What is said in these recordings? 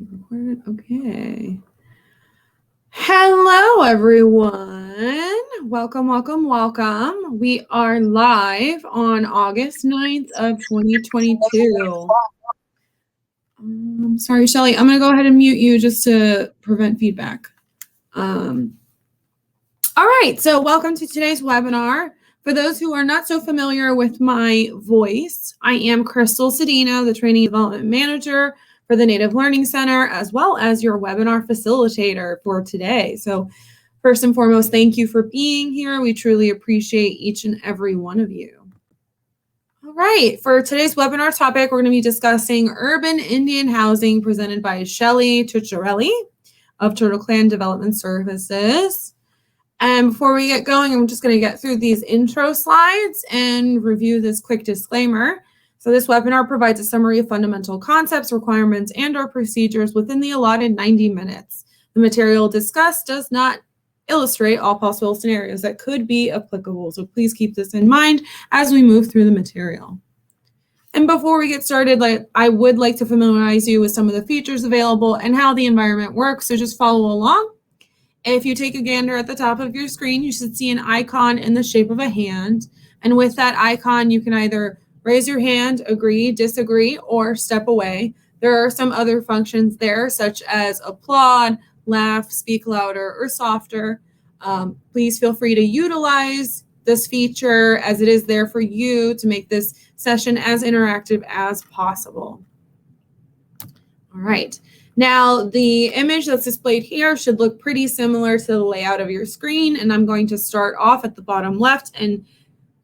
Recorded. Okay. Hello, everyone. Welcome, welcome, welcome. We are live on August 9th of 2022. Sorry, Shelly. I'm going to go ahead and mute you just to prevent feedback. All right. So welcome to today's webinar. For those who are not so familiar with my voice, I am Crystal Cedino, the Training Development Manager for the Native Learning Center, as well as your webinar facilitator for today. So first and foremost, thank you for being here. We truly appreciate each and every one of you. All right, for today's webinar topic, we're going to be discussing urban Indian housing presented by Shelly Tucciarelli of Turtle Clan Development Services. And before we get going, I'm just going to get through these intro slides and review this quick disclaimer. So this webinar provides a summary of fundamental concepts, requirements, and/or procedures within the allotted 90 minutes. The material discussed does not illustrate all possible scenarios that could be applicable. So please keep this in mind as we move through the material. And before we get started, I would like to familiarize you with some of the features available and how the environment works. So just follow along. If you take a gander at the top of your screen, you should see an icon in the shape of a hand. And with that icon, you can either raise your hand, agree, disagree, or step away. There are some other functions there, such as applaud, laugh, speak louder, or softer. Please feel free to utilize this feature as it is there for you to make this session as interactive as possible. All right. Now, the image that's displayed here should look pretty similar to the layout of your screen, and I'm going to start off at the bottom left and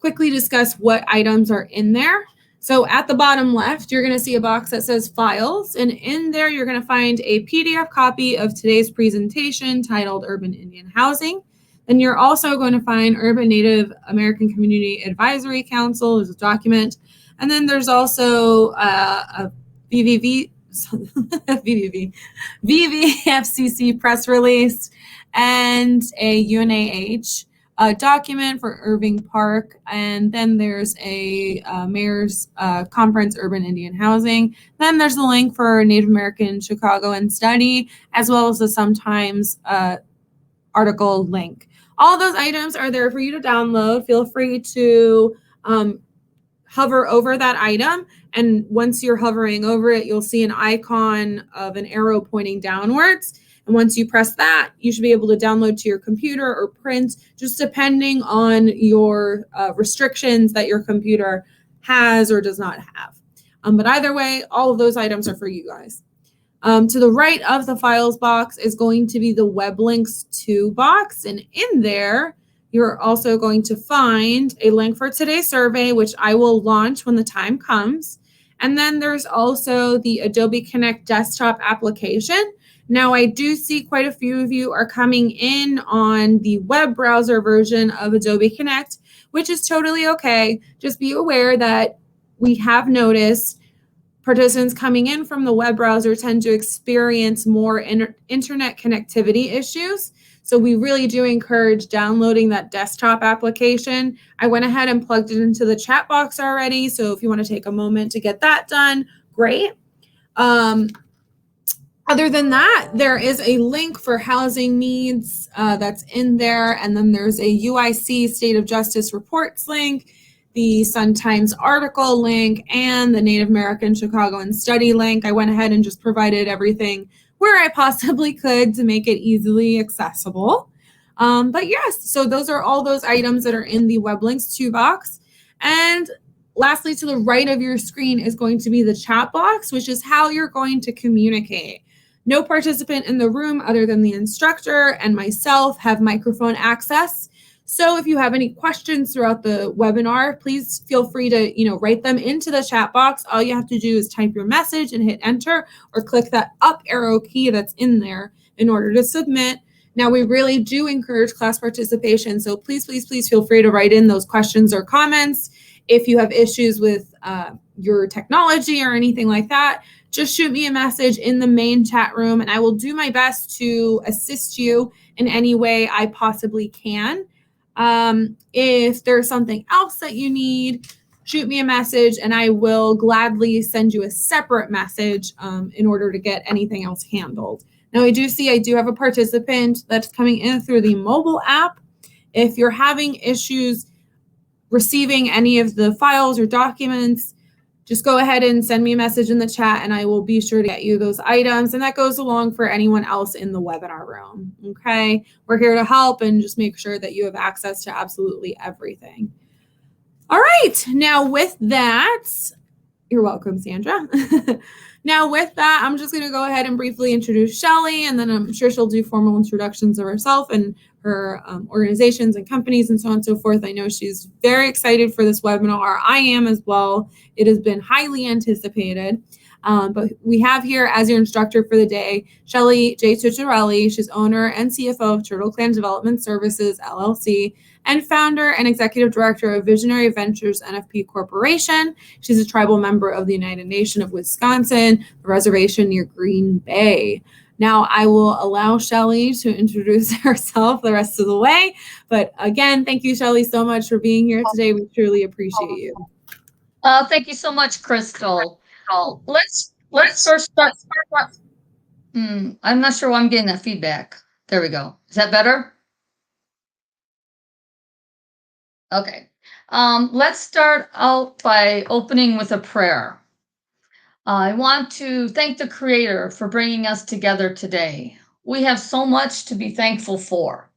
quickly discuss what items are in there. So at the bottom left, you're going to see a box that says Files, and in there you're going to find a PDF copy of today's presentation titled Urban Indian Housing. Then you're also going to find Urban Native American Community Advisory Council as a document, and then there's also a VVFCC press release and a UNAH document for Irving Park, and then there's a Mayor's Conference Urban Indian Housing. Then there's a link for Native American Chicagoan Study, as well as a sometimes article link. All those items are there for you to download. Feel free to hover over that item, and once you're hovering over it, you'll see an icon of an arrow pointing downwards. And once you press that, you should be able to download to your computer or print, just depending on your restrictions that your computer has or does not have. But either way, all of those items are for you guys. To the right of the files box is going to be the web links to box, and in there, you're also going to find a link for today's survey, which I will launch when the time comes. And then there's also the Adobe Connect desktop application. Now, I do see quite a few of you are coming in on the web browser version of Adobe Connect, which is totally okay. Just be aware that we have noticed participants coming in from the web browser tend to experience more internet connectivity issues. So we really do encourage downloading that desktop application. I went ahead and plugged it into the chat box already. So if you want to take a moment to get that done, great. Other than that, there is a link for housing needs that's in there. And then there's a UIC State of Justice reports link, the Sun-Times article link, and the Native American Chicagoan Study link. I went ahead and just provided everything where I possibly could to make it easily accessible. But yes, so those are all those items that are in the web links to box. And lastly, to the right of your screen is going to be the chat box, which is how you're going to communicate. No participant in the room other than the instructor and myself have microphone access. So if you have any questions throughout the webinar, please feel free to, write them into the chat box. All you have to do is type your message and hit enter, or click that up arrow key that's in there in order to submit. Now, we really do encourage class participation, so please, please, please feel free to write in those questions or comments. If you have issues with your technology or anything like that, just shoot me a message in the main chat room, and I will do my best to assist you in any way I possibly can. If there's something else that you need, shoot me a message and I will gladly send you a separate message in order to get anything else handled. Now, I do have a participant that's coming in through the mobile app. If you're having issues receiving any of the files or documents, just go ahead and send me a message in the chat and I will be sure to get you those items. And that goes along for anyone else in the webinar room. Okay, we're here to help and just make sure that you have access to absolutely everything. All right, now with that, you're welcome, Sandra. Now with that, I'm just going to go ahead and briefly introduce Shelly, and then I'm sure she'll do formal introductions of herself and her organizations and companies and so on and so forth. I know she's very excited for this webinar. I am as well. It has been highly anticipated. But we have here as your instructor for the day, Shelly J. Tucciarelli. She's owner and CFO of Turtle Clan Development Services, LLC, and founder and executive director of Visionary Ventures NFP Corporation. She's a tribal member of the United Nation of Wisconsin, the reservation near Green Bay. Now I will allow Shelly to introduce herself the rest of the way. But again, thank you, Shelly, so much for being here today. We truly appreciate you. Thank you so much, Crystal. Let's first start. I'm not sure why I'm getting that feedback. There we go. Is that better? Okay. Let's start out by opening with a prayer. I want to thank the Creator for bringing us together today. We have so much to be thankful for.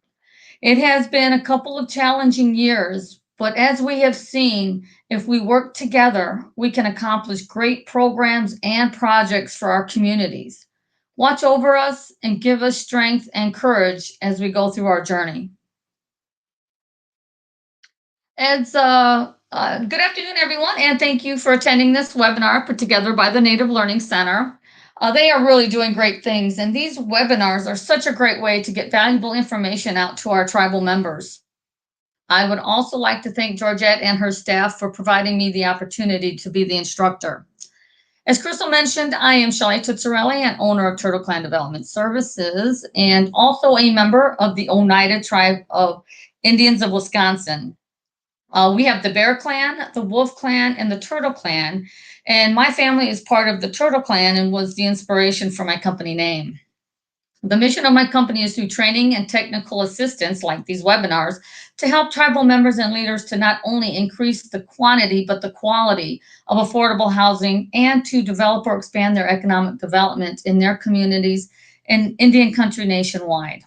It has been a couple of challenging years, but as we have seen, if we work together, we can accomplish great programs and projects for our communities. Watch over us and give us strength and courage as we go through our journey. Good afternoon, everyone, and thank you for attending this webinar put together by the Native Learning Center. They are really doing great things, and these webinars are such a great way to get valuable information out to our tribal members. I would also like to thank Georgette and her staff for providing me the opportunity to be the instructor. As Crystal mentioned, I am Shelly Tucciarelli, and owner of Turtle Clan Development Services, and also a member of the Oneida Tribe of Indians of Wisconsin. We have the Bear Clan, the Wolf Clan, and the Turtle Clan, and my family is part of the Turtle Clan and was the inspiration for my company name. The mission of my company is through training and technical assistance, like these webinars, to help tribal members and leaders to not only increase the quantity, but the quality of affordable housing and to develop or expand their economic development in their communities and Indian country nationwide.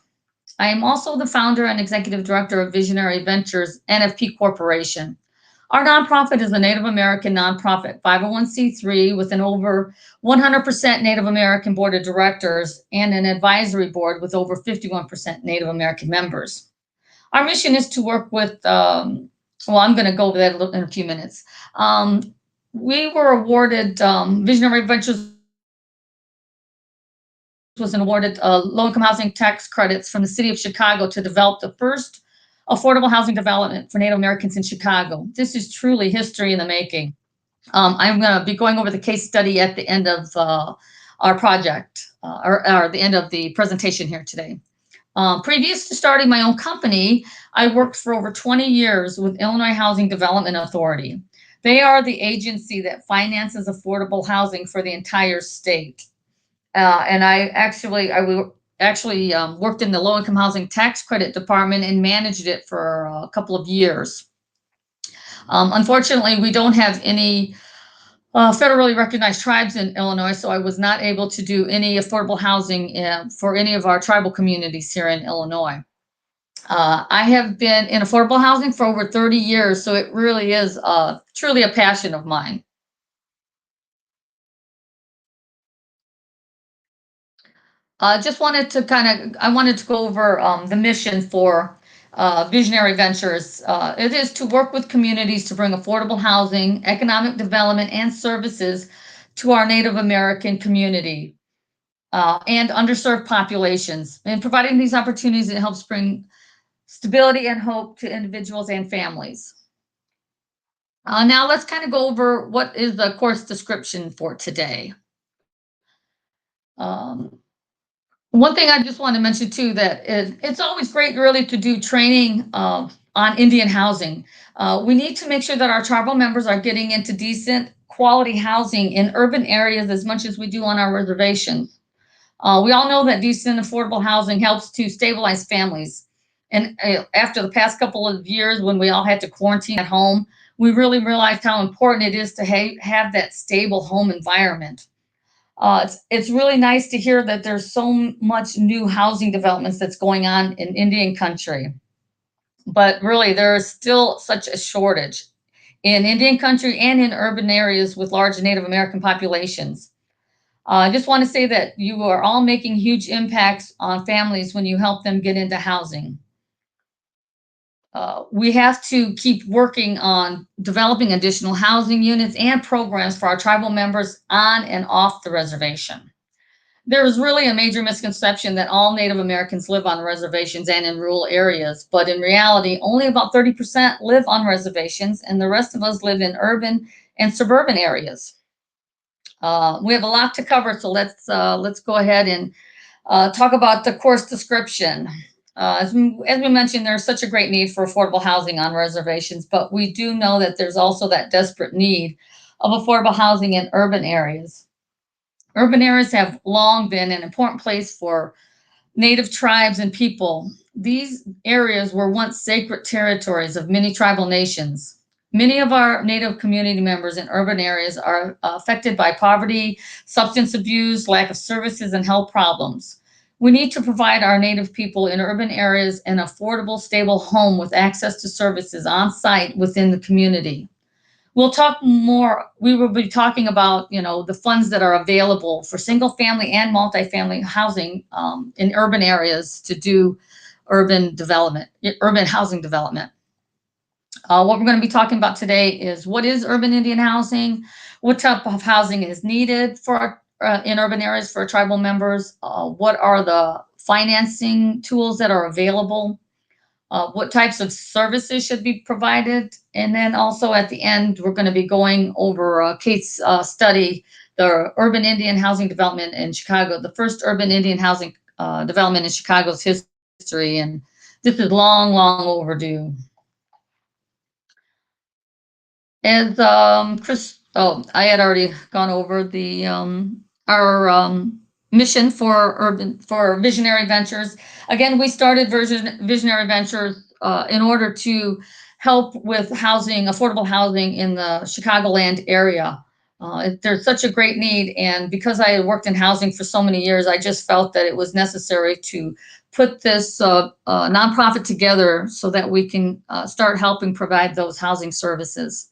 I am also the founder and executive director of Visionary Ventures NFP Corporation. Our nonprofit is a Native American nonprofit 501c3 with an over 100% Native American board of directors and an advisory board with over 51% Native American members. Our mission is to work with, I'm going to go over that in a few minutes. We were awarded, Visionary Ventures was awarded low-income housing tax credits from the city of Chicago to develop the first affordable housing development for Native Americans in Chicago. This is truly history in the making. I'm going to be going over the case study at the end of our project, or the end of the presentation here today. Previous to starting my own company, I worked for over 20 years with Illinois Housing Development Authority. They are the agency that finances affordable housing for the entire state. And I actually worked in the low-income housing tax credit department and managed it for a couple of years. Unfortunately, we don't have any federally recognized tribes in Illinois, so I was not able to do any affordable housing for any of our tribal communities here in Illinois. I have been in affordable housing for over 30 years, so it really is truly a passion of mine. I wanted to go over the mission for Visionary Ventures. It is to work with communities to bring affordable housing, economic development, and services to our Native American community and underserved populations. And providing these opportunities, it helps bring stability and hope to individuals and families. Now let's kind of go over what is the course description for today. One thing I just want to mention too, that it's always great really to do training on Indian housing. We need to make sure that our tribal members are getting into decent quality housing in urban areas as much as we do on our reservations. We all know that decent, affordable housing helps to stabilize families. And after the past couple of years, when we all had to quarantine at home, we really realized how important it is to have that stable home environment. It's really nice to hear that there's so much new housing developments that's going on in Indian country. But really, there is still such a shortage in Indian country and in urban areas with large Native American populations. I just want to say that you are all making huge impacts on families when you help them get into housing. We have to keep working on developing additional housing units and programs for our tribal members on and off the reservation. There is really a major misconception that all Native Americans live on reservations and in rural areas, but in reality, only about 30% live on reservations, and the rest of us live in urban and suburban areas. We have a lot to cover, so let's go ahead and talk about the course description. As we mentioned, there's such a great need for affordable housing on reservations, but we do know that there's also that desperate need of affordable housing in urban areas. Urban areas have long been an important place for Native tribes and people. These areas were once sacred territories of many tribal nations. Many of our Native community members in urban areas are affected by poverty, substance abuse, lack of services, and health problems. We need to provide our Native people in urban areas an affordable, stable home with access to services on site within the community. We'll talk more. We will be talking about, the funds that are available for single family and multifamily housing in urban areas to do urban housing development. What we're going to be talking about today is what is urban Indian housing, what type of housing is needed for in urban areas for tribal members, what are the financing tools that are available, what types of services should be provided. And then also at the end, we're going to be going over a case study, the urban Indian housing development in Chicago, the first urban Indian housing development in Chicago's history. And this is long, long overdue. As I had already gone over the our mission for Visionary Ventures. Again, we started Visionary Ventures in order to help with affordable housing in the Chicagoland area. There's such a great need, and because I had worked in housing for so many years, I just felt that it was necessary to put this nonprofit together so that we can start helping provide those housing services.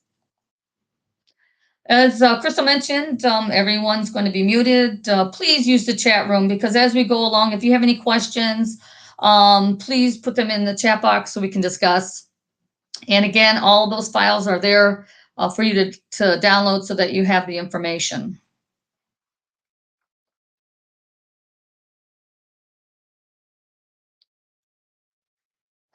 As Crystal mentioned, everyone's going to be muted. Please use the chat room because as we go along, if you have any questions, please put them in the chat box so we can discuss. And again, all of those files are there for you to download so that you have the information.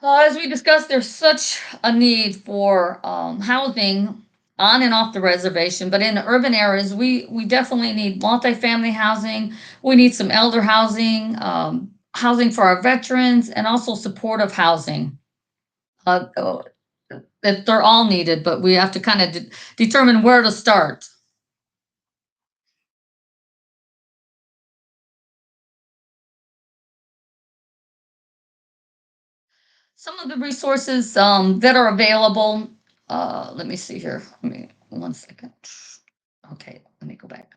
As we discussed, there's such a need for housing on and off the reservation, but in the urban areas, we definitely need multifamily housing. We need some elder housing, housing for our veterans, and also supportive housing. That they're all needed, but we have to kind of determine where to start. Some of the resources that are available. Let me see here. Let me 1 second. Okay, let me go back.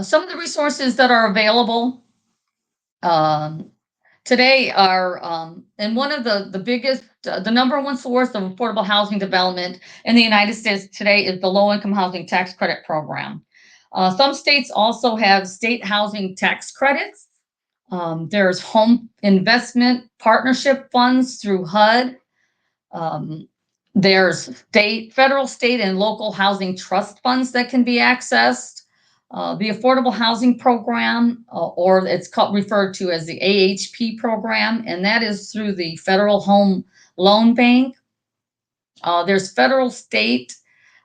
Some of the resources that are available today are, and one of the biggest, the number one source of affordable housing development in the United States today is the Low Income Housing Tax Credit Program. Some states also have state housing tax credits. There's home investment partnership funds through HUD. There's federal, state, and local housing trust funds that can be accessed. The Affordable Housing Program, or it's referred to as the AHP program, and that is through the Federal Home Loan Bank. There's federal, state,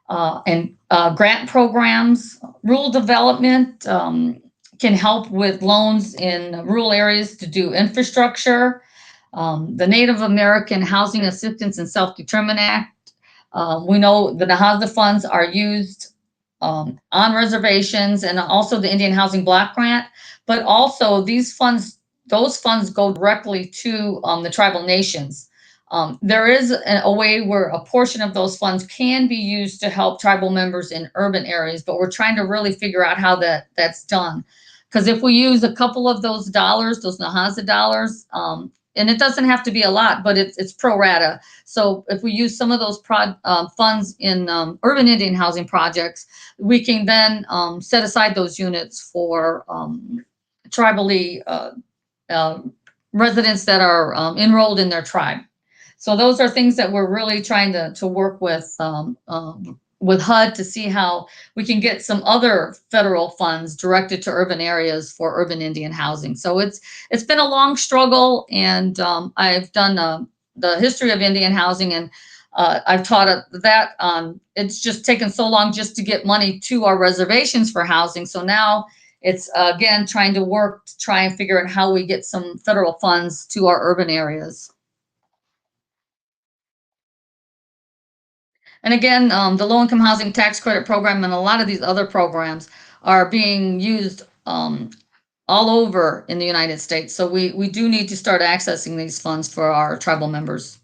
and grant programs. Rural development can help with loans in rural areas to do infrastructure. The Native American Housing Assistance and Self-Determination Act. We know the NAHASDA funds are used on reservations, and also the Indian Housing Block Grant, but also those funds go directly to the tribal nations. There is a way where a portion of those funds can be used to help tribal members in urban areas, but we're trying to really figure out how that's done. Because if we use a couple of those dollars, those NAHASDA dollars, and it doesn't have to be a lot, but it's pro rata. So if we use some of those funds in urban Indian housing projects, we can then set aside those units for tribally residents that are enrolled in their tribe. So those are things that we're really trying to work with HUD to see how we can get some other federal funds directed to urban areas for urban Indian housing. So it's been a long struggle, and I've done the history of Indian housing, and I've taught that. It's just taken so long just to get money to our reservations for housing. So now it's again trying to try and figure out how we get some federal funds to our urban areas. And again, the low-income housing tax credit program and a lot of these other programs are being used all over in the United States. So we do need to start accessing these funds for our tribal members.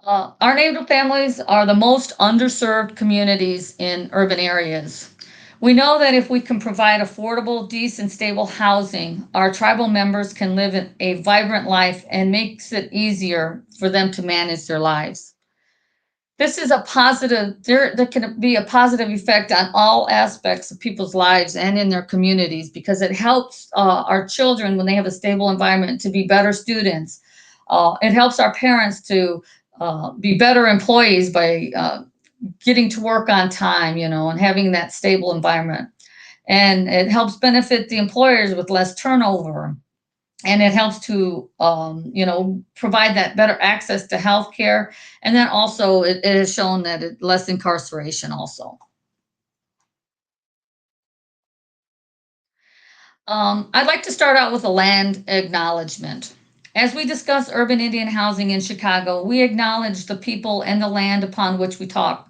Our Native families are the most underserved communities in urban areas. We know that if we can provide affordable, decent, stable housing, our tribal members can live a vibrant life and makes it easier for them to manage their lives. This is a positive, there can be a positive effect on all aspects of people's lives and in their communities, because it helps our children, when they have a stable environment, to be better students. It helps our parents to be better employees by getting to work on time, and having that stable environment. And it helps benefit the employers with less turnover. And it helps to, provide that better access to health care. And then also it has shown that less incarceration also. I'd like to start out with a land acknowledgement. As we discuss urban Indian housing in Chicago, we acknowledge the people and the land upon which we talk.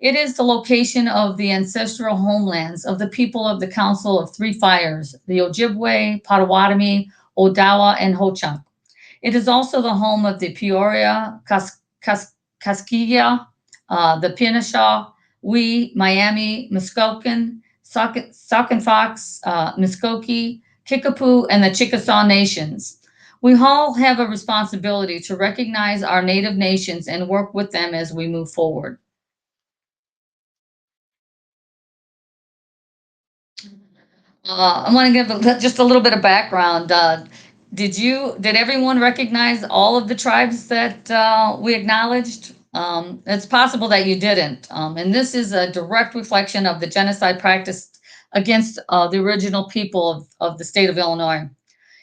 It is the location of the ancestral homelands of the people of the Council of Three Fires, the Ojibwe, Potawatomi, Odawa, and Ho-Chunk. It is also the home of the Peoria, Kaskiyia, the Pinashaw, Miami, Muskokan, Sauconfox, Muskokie, Kickapoo, and the Chickasaw Nations. We all have a responsibility to recognize our Native nations and work with them as we move forward. I want to give just a little bit of background. Did everyone recognize all of the tribes that we acknowledged? It's possible that you didn't. And this is a direct reflection of the genocide practiced against the original people of the state of Illinois.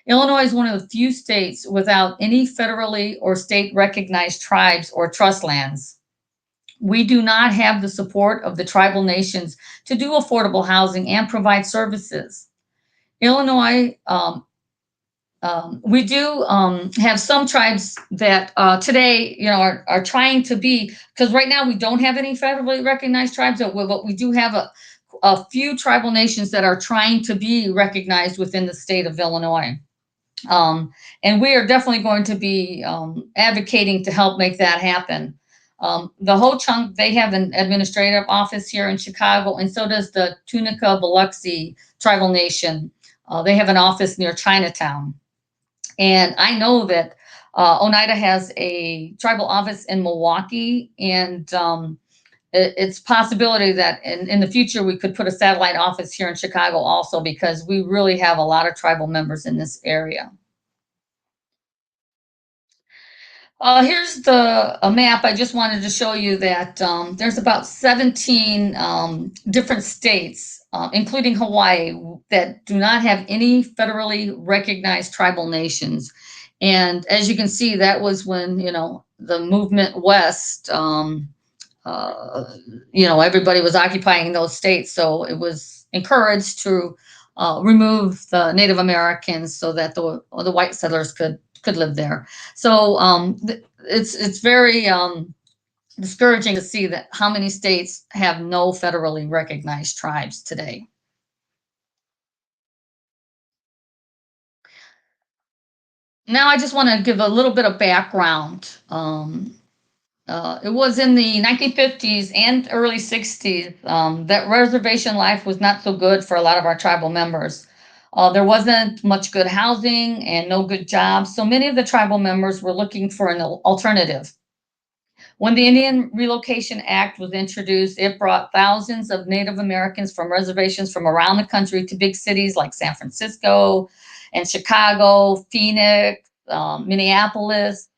Illinois is one of the few states without any federally or state recognized tribes or trust lands. We do not have the support of the tribal nations to do affordable housing and provide services. Illinois, we do have some tribes that today, are trying to be, because right now we don't have any federally recognized tribes, but we do have a few tribal nations that are trying to be recognized within the state of Illinois. And we are definitely going to be advocating to help make that happen. The Ho-Chunk, they have an administrative office here in Chicago, and so does the Tunica Biloxi tribal nation. They have an office near Chinatown. And I know that Oneida has a tribal office in Milwaukee, and it's a possibility that in the future we could put a satellite office here in Chicago also, because we really have a lot of tribal members in this area. Here's a map. I just wanted to show you that there's about 17 different states, including Hawaii, that do not have any federally recognized tribal nations. And as you can see, that was when, the movement west, everybody was occupying those states. So it was encouraged to remove the Native Americans so that the white settlers could live there. So it's very discouraging to see that how many states have no federally recognized tribes today. Now I just want to give a little bit of background. It was in the 1950s and early 60s that reservation life was not so good for a lot of our tribal members. There wasn't much good housing and no good jobs, so many of the tribal members were looking for an alternative. When the Indian Relocation Act was introduced, it brought thousands of Native Americans from reservations from around the country to big cities like San Francisco and Chicago, Phoenix, Minneapolis.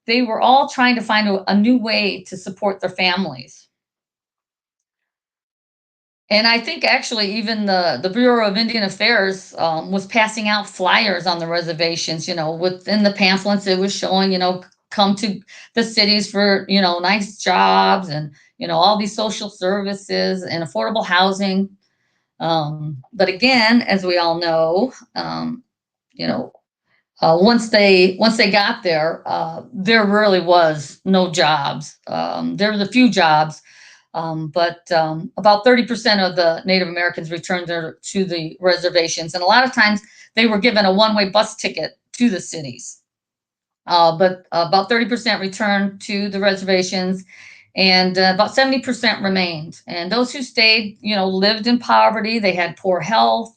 They were all trying to find a new way to support their families. And I think actually even the Bureau of Indian Affairs was passing out flyers on the reservations, within the pamphlets it was showing, come to the cities for, nice jobs and, all these social services and affordable housing. But again, as we all know, you know, once they got there, there really was no jobs. There was a few jobs, but about 30% of the Native Americans returned to the reservations, and a lot of times they were given a one-way bus ticket to the cities. But about 30% returned to the reservations, and about 70% remained. And those who stayed, lived in poverty. They had poor health.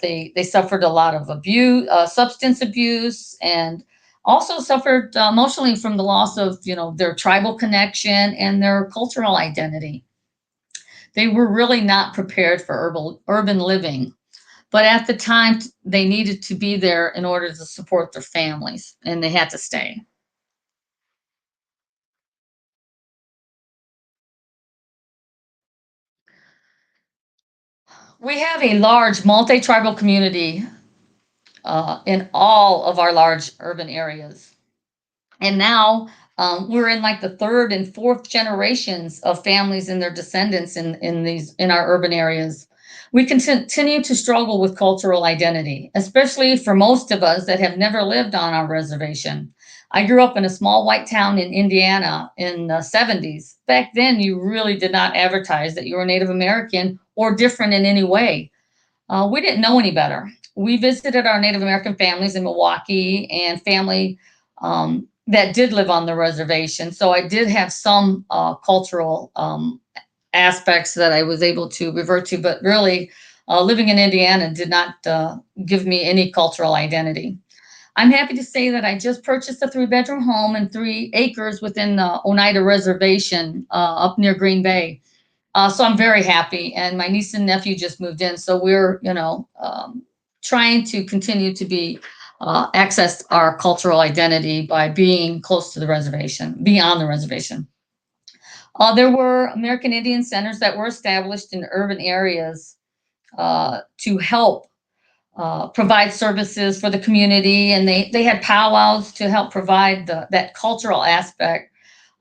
They suffered a lot of abuse, substance abuse, and also suffered emotionally from the loss of their tribal connection and their cultural identity. They were really not prepared for urban living. But at the time, they needed to be there in order to support their families, and they had to stay. We have a large multi-tribal community in all of our large urban areas. And now we're in like the third and fourth generations of families and their descendants in our urban areas. We continue to struggle with cultural identity, especially for most of us that have never lived on our reservation. I grew up in a small white town in Indiana in the 70s. Back then, you really did not advertise that you were Native American or different in any way. We didn't know any better. We visited our Native American families in Milwaukee and family that did live on the reservation. So I did have some cultural aspects that I was able to revert to, but really living in Indiana did not give me any cultural identity. I'm happy to say that I just purchased a 3-bedroom home and 3 acres within the Oneida Reservation up near Green Bay. So I'm very happy, and my niece and nephew just moved in. So we're, trying to continue to be access our cultural identity by being close to the reservation, beyond the reservation. There were American Indian centers that were established in urban areas to help provide services for the community, and they had powwows to help provide that cultural aspect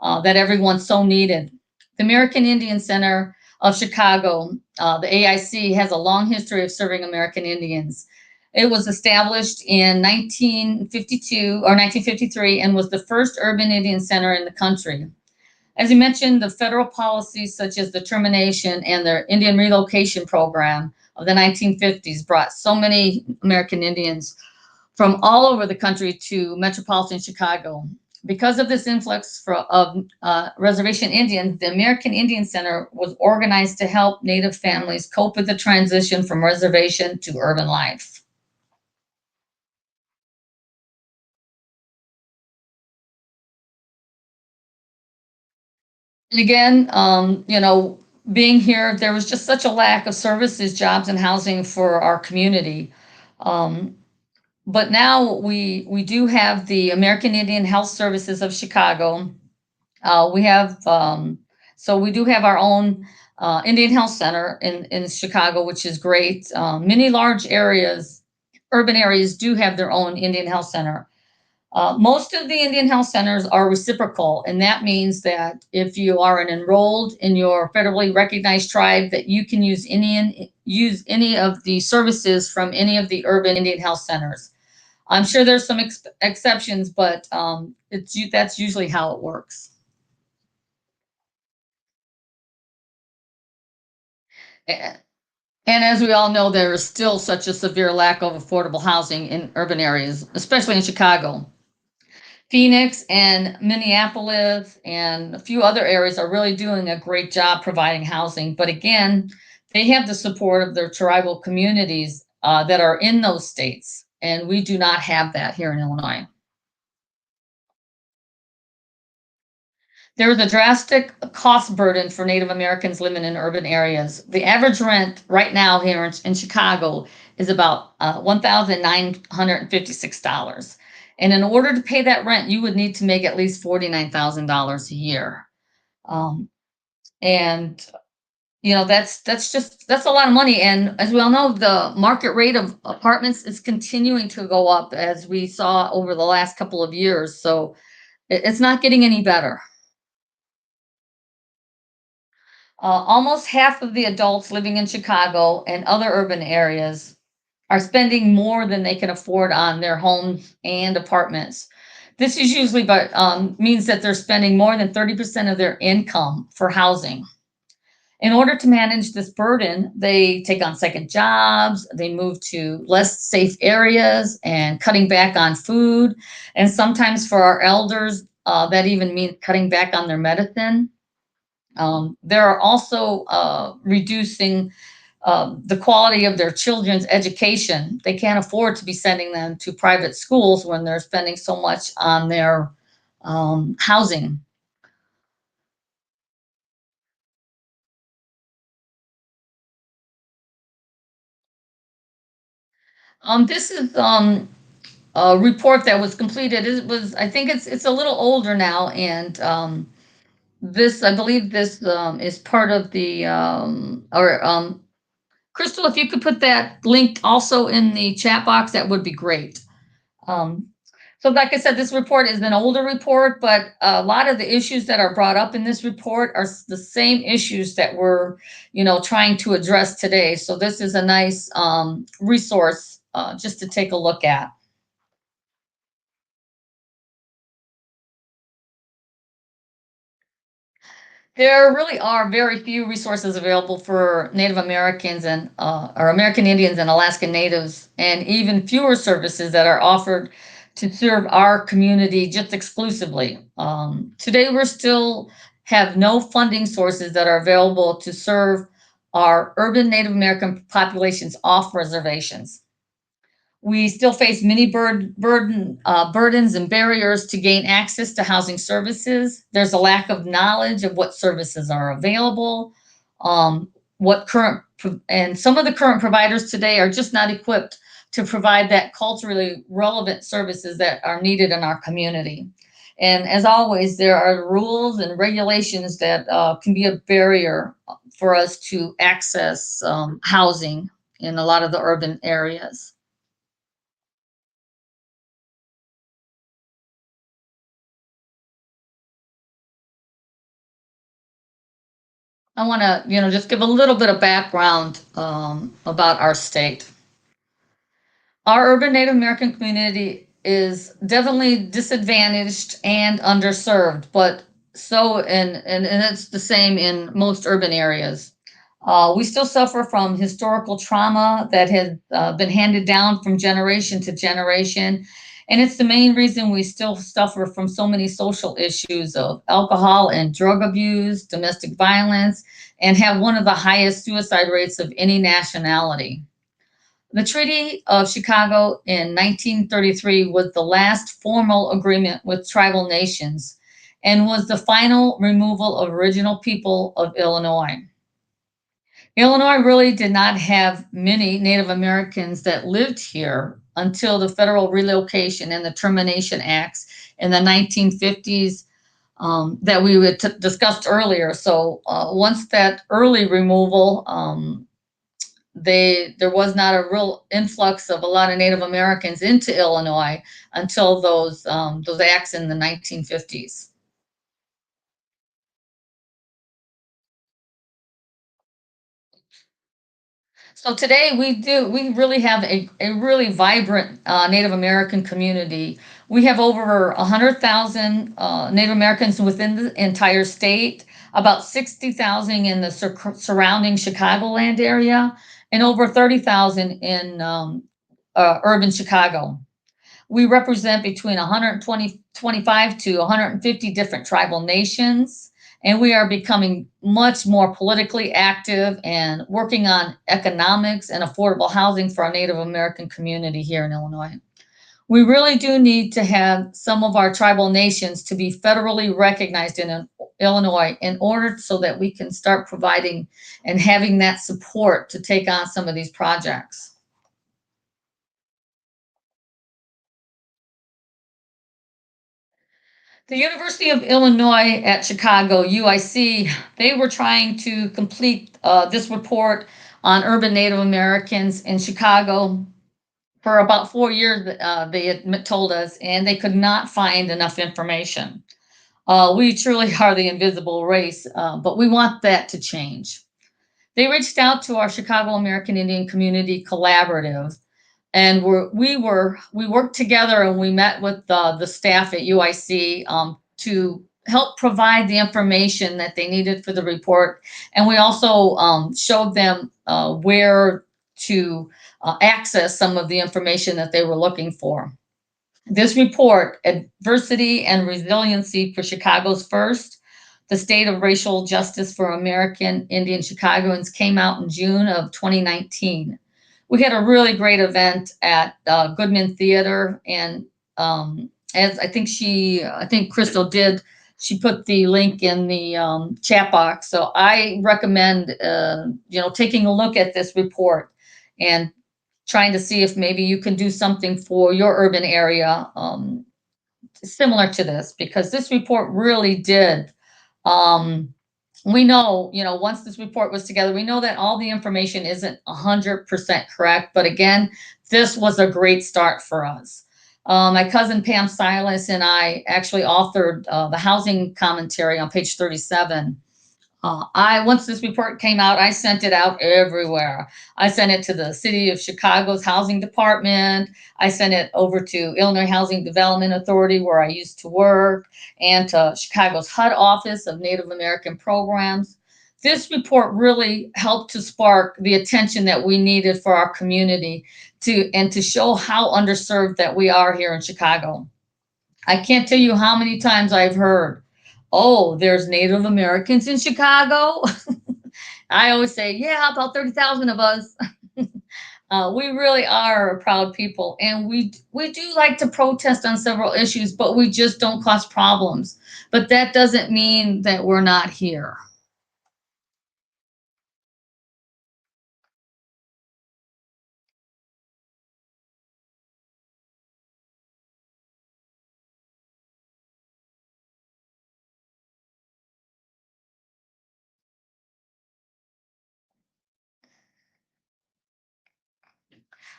that everyone so needed. The American Indian Center of Chicago, the AIC, has a long history of serving American Indians. It was established in 1952 or 1953 and was the first urban Indian center in the country. As you mentioned, the federal policies such as the termination and the Indian Relocation Program of the 1950s brought so many American Indians from all over the country to metropolitan Chicago. Because of this influx of reservation Indians, the American Indian Center was organized to help Native families cope with the transition from reservation to urban life. And again, being here, there was just such a lack of services, jobs, and housing for our community. But now we do have the American Indian Health Services of Chicago. We have so we do have our own Indian Health Center in Chicago, which is great. Many large areas, urban areas, do have their own Indian Health Center. Most of the Indian health centers are reciprocal, and that means that if you are an enrolled in your federally recognized tribe, that you can use any of the services from any of the urban Indian health centers. I'm sure there's some exceptions, but that's usually how it works. And as we all know, there is still such a severe lack of affordable housing in urban areas, especially in Chicago. Phoenix and Minneapolis and a few other areas are really doing a great job providing housing. But again, they have the support of their tribal communities that are in those states. And we do not have that here in Illinois. There is a drastic cost burden for Native Americans living in urban areas. The average rent right now here in Chicago is about $1,956. And in order to pay that rent, you would need to make at least $49,000 a year. And that's a lot of money. And as we all know, the market rate of apartments is continuing to go up as we saw over the last couple of years. So it's not getting any better. Almost half of the adults living in Chicago and other urban areas are spending more than they can afford on their homes and apartments. This is usually means that they're spending more than 30% of their income for housing. In order to manage this burden, they take on second jobs, they move to less safe areas and cutting back on food. And sometimes for our elders, that even means cutting back on their medicine. There are also reducing the quality of their children's education. They can't afford to be sending them to private schools when they're spending so much on their housing. This is a report that was completed. It was, I think it's a little older now, and I believe this is part of the Crystal, if you could put that link also in the chat box, that would be great. Um, so like I said, this report is an older report, but a lot of the issues that are brought up in this report are the same issues that we're, trying to address today. So this is a nice resource just to take a look at. There really are very few resources available for Native Americans and or American Indians and Alaskan Natives, and even fewer services that are offered to serve our community just exclusively. Today, we still have no funding sources that are available to serve our urban Native American populations off reservations. We still face many burdens and barriers to gain access to housing services. There's a lack of knowledge of what services are available, and some of the current providers today are just not equipped to provide that culturally relevant services that are needed in our community. And as always, there are rules and regulations that can be a barrier for us to access housing in a lot of the urban areas. I want to, just give a little bit of background about our state. Our urban Native American community is definitely disadvantaged and underserved, but and it's the same in most urban areas. We still suffer from historical trauma that has been handed down from generation to generation. And it's the main reason we still suffer from so many social issues of alcohol and drug abuse, domestic violence, and have one of the highest suicide rates of any nationality. The Treaty of Chicago in 1933 was the last formal agreement with tribal nations and was the final removal of original people of Illinois. Illinois really did not have many Native Americans that lived here until the Federal Relocation and the Termination Acts in the 1950s that we discussed earlier. So once that early removal, there was not a real influx of a lot of Native Americans into Illinois until those acts in the 1950s. So today we really have a really vibrant Native American community. We have over 100,000 Native Americans within the entire state, about 60,000 in the surrounding Chicagoland area, and over 30,000 in urban Chicago. We represent between 125 to 150 different tribal nations, and we are becoming much more politically active and working on economics and affordable housing for our Native American community here in Illinois. We really do need to have some of our tribal nations to be federally recognized in Illinois in order so that we can start providing and having that support to take on some of these projects. The University of Illinois at Chicago, UIC, they were trying to complete this report on urban Native Americans in Chicago for about 4 years, they had told us, and they could not find enough information. We truly are the invisible race, but we want that to change. They reached out to our Chicago American Indian Community Collaborative, and we worked together, and we met with the staff at UIC to help provide the information that they needed for the report, and we also showed them where to access some of the information that they were looking for. This report, Adversity and Resiliency for Chicago's First, the State of Racial Justice for American Indian Chicagoans, came out in June of 2019. We had a really great event at Goodman Theater, and as I think Crystal did, she put the link in the chat box. So I recommend taking a look at this report and trying to see if maybe you can do something for your urban area similar to this, because this report really did. We know, once this report was together, we know that all the information isn't 100% correct. But again, this was a great start for us. My cousin Pam Silas and I actually authored the housing commentary on page 37. Once this report came out, I sent it out everywhere. I sent it to the City of Chicago's Housing Department. I sent it over to Illinois Housing Development Authority, where I used to work, and to Chicago's HUD Office of Native American Programs. This report really helped to spark the attention that we needed for our community to show how underserved that we are here in Chicago. I can't tell you how many times I've heard, "Oh, there's Native Americans in Chicago." I always say, "Yeah, about 30,000 of us." We really are a proud people, and we do like to protest on several issues, but we just don't cause problems. But that doesn't mean that we're not here.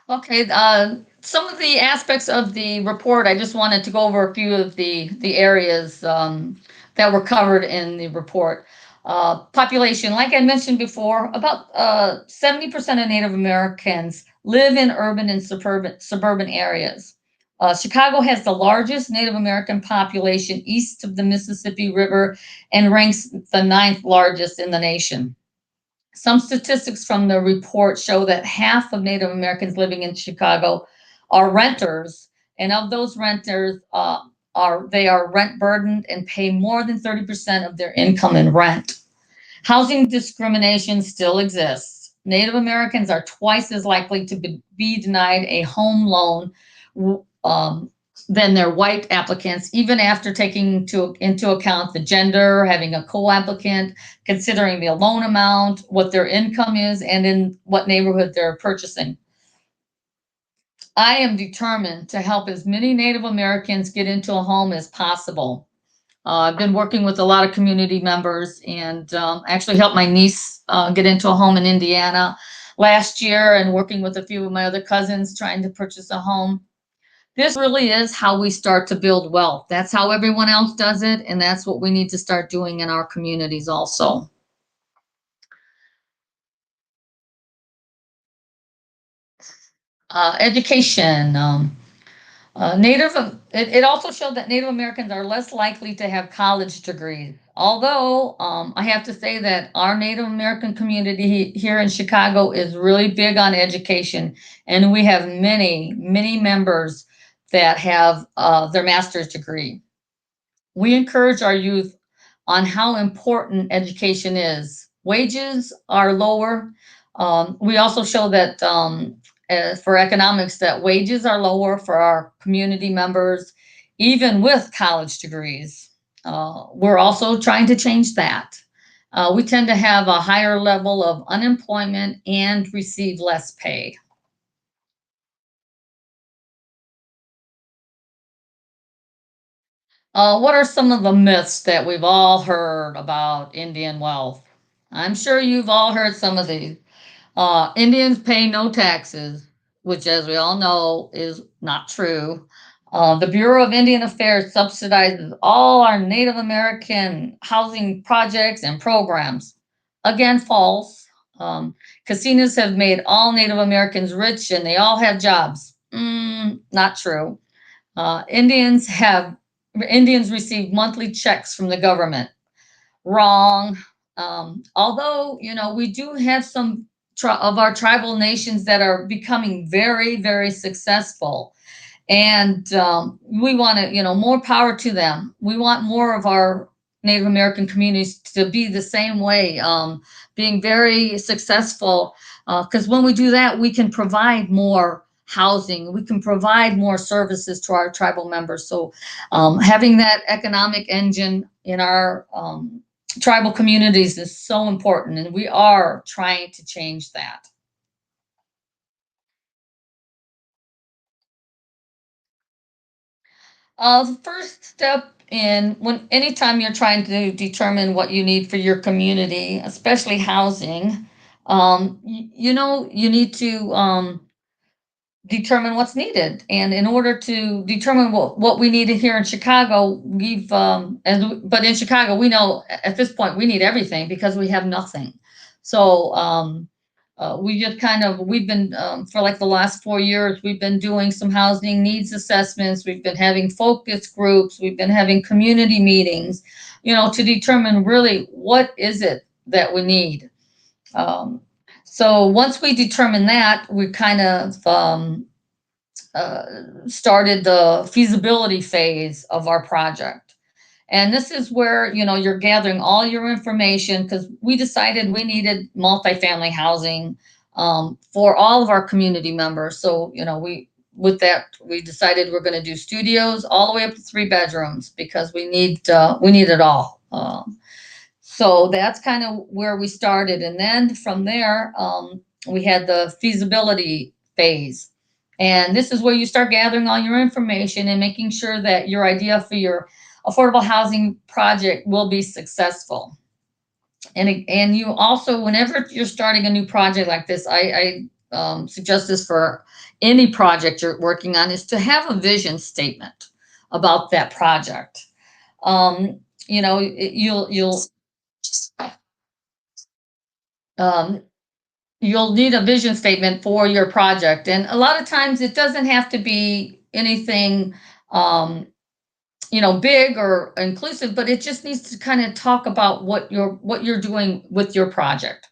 Okay, some of the aspects of the report, I just wanted to go over a few of the areas that were covered in the report. Population, like I mentioned before, about 70% of Native Americans live in urban and suburban areas. Chicago has the largest Native American population east of the Mississippi River and ranks the ninth largest in the nation. Some statistics from the report show that half of Native Americans living in Chicago are renters, and of those renters, they are rent burdened and pay more than 30% of their income in rent. Housing discrimination still exists. Native Americans are twice as likely to be denied a home loan than their white applicants, even after taking into account the gender, having a co-applicant, considering the loan amount, what their income is, and in what neighborhood they're purchasing. I am determined to help as many Native Americans get into a home as possible. I've been working with a lot of community members, and actually helped my niece get into a home in Indiana. last year and working with a few of my other cousins trying to purchase a home. This really is how we start to build wealth. That's how everyone else does it, and that's what we need to start doing in our communities also. Education. It also showed that Native Americans are less likely to have college degrees. Although I have to say that our Native American community here in Chicago is really big on education, and we have many, many members that have their master's degree. We encourage our youth on how important education is. Wages are lower. We also show that for economics, that wages are lower for our community members, even with college degrees. We're also trying to change that. We tend to have a higher level of unemployment and receive less pay. What are some of the myths that we've all heard about Indian wealth? I'm sure you've all heard some of these. Indians pay no taxes, which, as we all know, is not true. The Bureau of Indian Affairs subsidizes all our Native American housing projects and programs. Again, false. Casinos have made all Native Americans rich and they all have jobs. Not true. Uh, Indians have Indians receive monthly checks from the government. Wrong. Although we do have some of our tribal nations that are becoming very, very successful, and we want to, more power to them. We want more of our Native American communities to be the same way, being very successful. Because when we do that, we can provide more housing, we can provide more services to our tribal members. So, having that economic engine in our tribal communities is so important, and we are trying to change that. The first step in when anytime you're trying to determine what you need for your community, especially housing, you need to determine what's needed. And in order to determine what we need here in Chicago, but in Chicago, we know at this point we need everything because we have nothing. So we just we've been, for like the last 4 years, we've been doing some housing needs assessments. We've been having focus groups. We've been having community meetings, to determine really what is it that we need. Um, so once we determine that, we started the feasibility phase of our project. And this is where, you're gathering all your information because we decided we needed multifamily housing for all of our community members. So, with that, we decided we're going to do studios all the way up to 3 bedrooms because we need it all. So that's kind of where we started. And then from there, we had the feasibility phase. And this is where you start gathering all your information and making sure that your idea for your affordable housing project will be successful. And you also, whenever you're starting a new project like this, I suggest this for any project you're working on, is to have a vision statement about that project. Um, you'll need a vision statement for your project, and a lot of times it doesn't have to be anything big or inclusive, but it just needs to kind of talk about what you're doing with your project.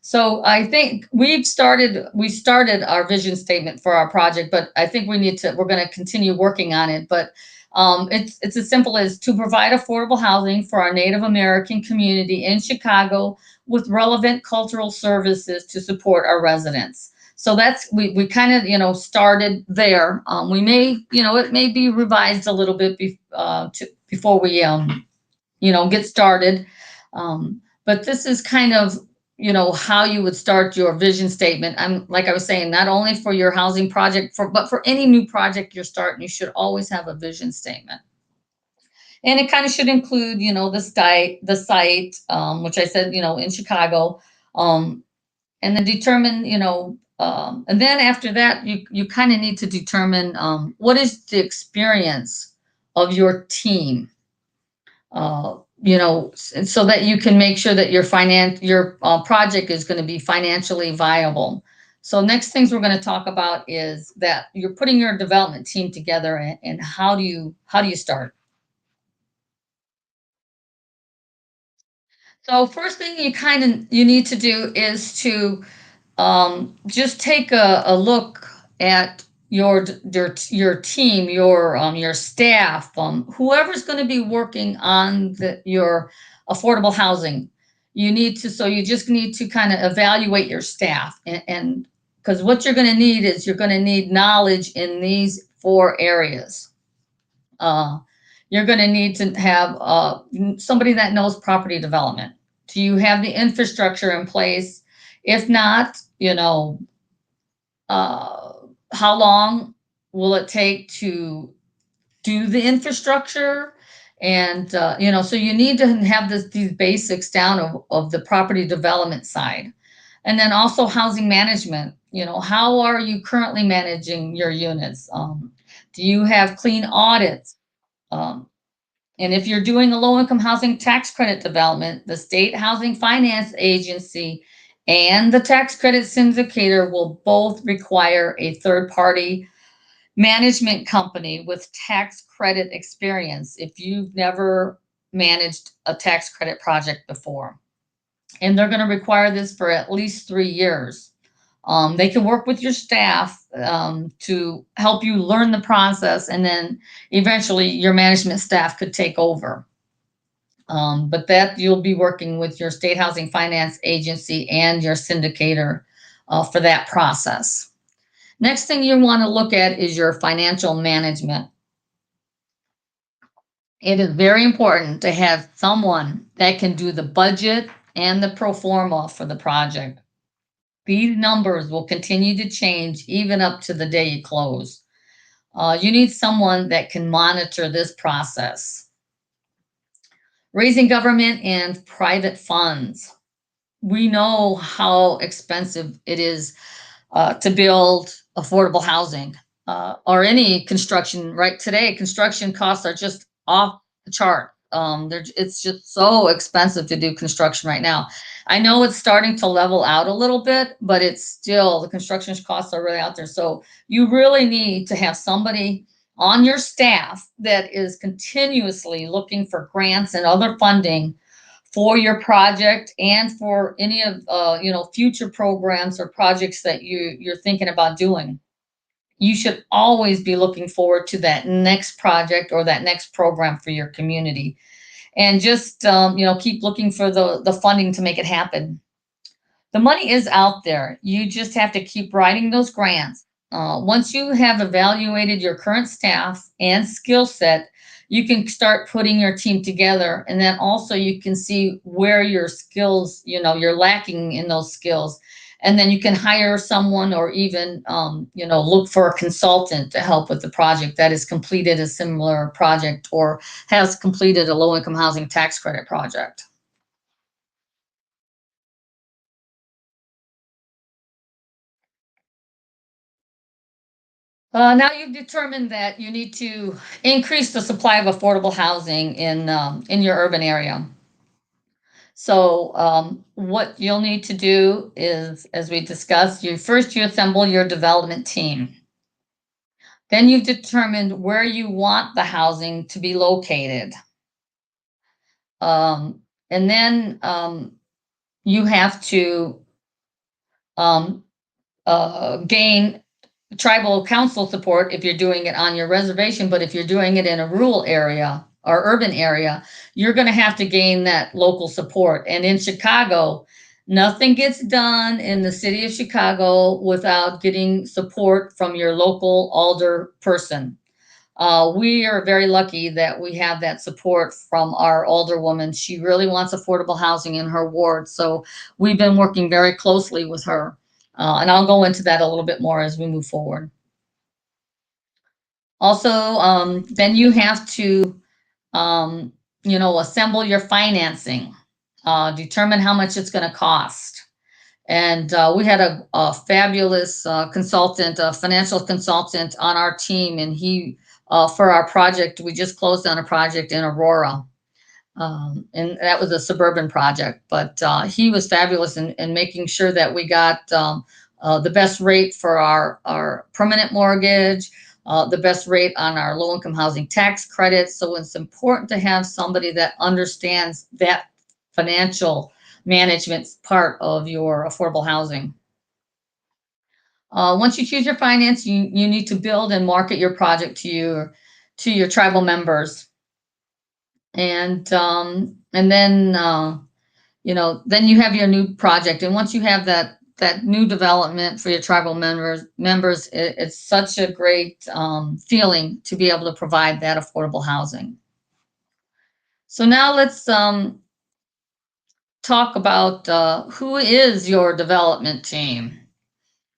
So I think we started our vision statement for our project, but I think we're going to continue working on it. But it's as simple as to provide affordable housing for our Native American community in Chicago with relevant cultural services to support our residents. So that's we kind of started there. We may it may be revised a little bit before we get started. But this is kind of how you would start your vision statement. I'm like I was saying, not only for your housing project, but for any new project you're starting, you should always have a vision statement. And it kind of should include, the site, which I said, in Chicago. Um, and then determine, and then after that, you kind of need to determine what is the experience of your team, so that you can make sure that your project is going to be financially viable. So next things we're going to talk about is that you're putting your development team together, and how do you start? So first thing you need to do is to just take a look at your team, your staff, whoever's going to be working on your affordable housing. You just need to kind of evaluate your staff, and because what you're going to need is you're going to need knowledge in these four areas. Uh, you're going to need to have somebody that knows property development. Do you have the infrastructure in place? If not, uh, how long will it take to do the infrastructure? And so you need to have these basics down of the property development side. And then also housing management. How are you currently managing your units? Do you have clean audits? Um, and if you're doing a low income housing tax credit development, the State Housing Finance Agency and the tax credit syndicator will both require a third party management company with tax credit experience if you've never managed a tax credit project before. And they're going to require this for at least 3 years. They can work with your staff to help you learn the process, and then eventually your management staff could take over. But that you'll be working with your state housing finance agency and your syndicator for that process. Next thing you want to look at is your financial management. It is very important to have someone that can do the budget and the pro forma for the project. These numbers will continue to change even up to the day you close. You need someone that can monitor this process. Raising government and private funds. We know how expensive it is to build affordable housing or any construction. Right today, construction costs are just off the chart. It's just so expensive to do construction right now. I know it's starting to level out a little bit, but it's still, the construction costs are really out there. So you really need to have somebody on your staff that is continuously looking for grants and other funding for your project and for any of future programs or projects that you're thinking about doing. You should always be looking forward to that next project or that next program for your community, and just keep looking for the funding to make it happen. The money is out there. You just have to keep writing those grants. Once you have evaluated your current staff and skill set, you can start putting your team together. And then also you can see where your skills, you're lacking in those skills. And then you can hire someone, or even, look for a consultant to help with the project that has completed a similar project or has completed a low income housing tax credit project. Now you've determined that you need to increase the supply of affordable housing in your urban area. So what you'll need to do is, as we discussed, you assemble your development team. Then you've determined where you want the housing to be located. And then you have to um, gain tribal council support if you're doing it on your reservation. But if you're doing it in a rural area or urban area, you're going to have to gain that local support. And in Chicago, nothing gets done in the city of Chicago without getting support from your local alder person. We are very lucky that we have that support from our alderwoman. She really wants affordable housing in her ward. So we've been working very closely with her. And I'll go into that a little bit more as we move forward. Also, then you have to, assemble your financing, determine how much it's going to cost. And we had a fabulous consultant, a financial consultant on our team. And for our project, we just closed on a project in Aurora. And that was a suburban project, but he was fabulous in making sure that we got the best rate for our permanent mortgage, the best rate on our low-income housing tax credits. So it's important to have somebody that understands that financial management part of your affordable housing. Once you choose your finance, you need to build and market your project to your tribal members. And then then you have your new project. And once you have that new development for your tribal members, it's such a great feeling to be able to provide that affordable housing. So now let's talk about who is your development team.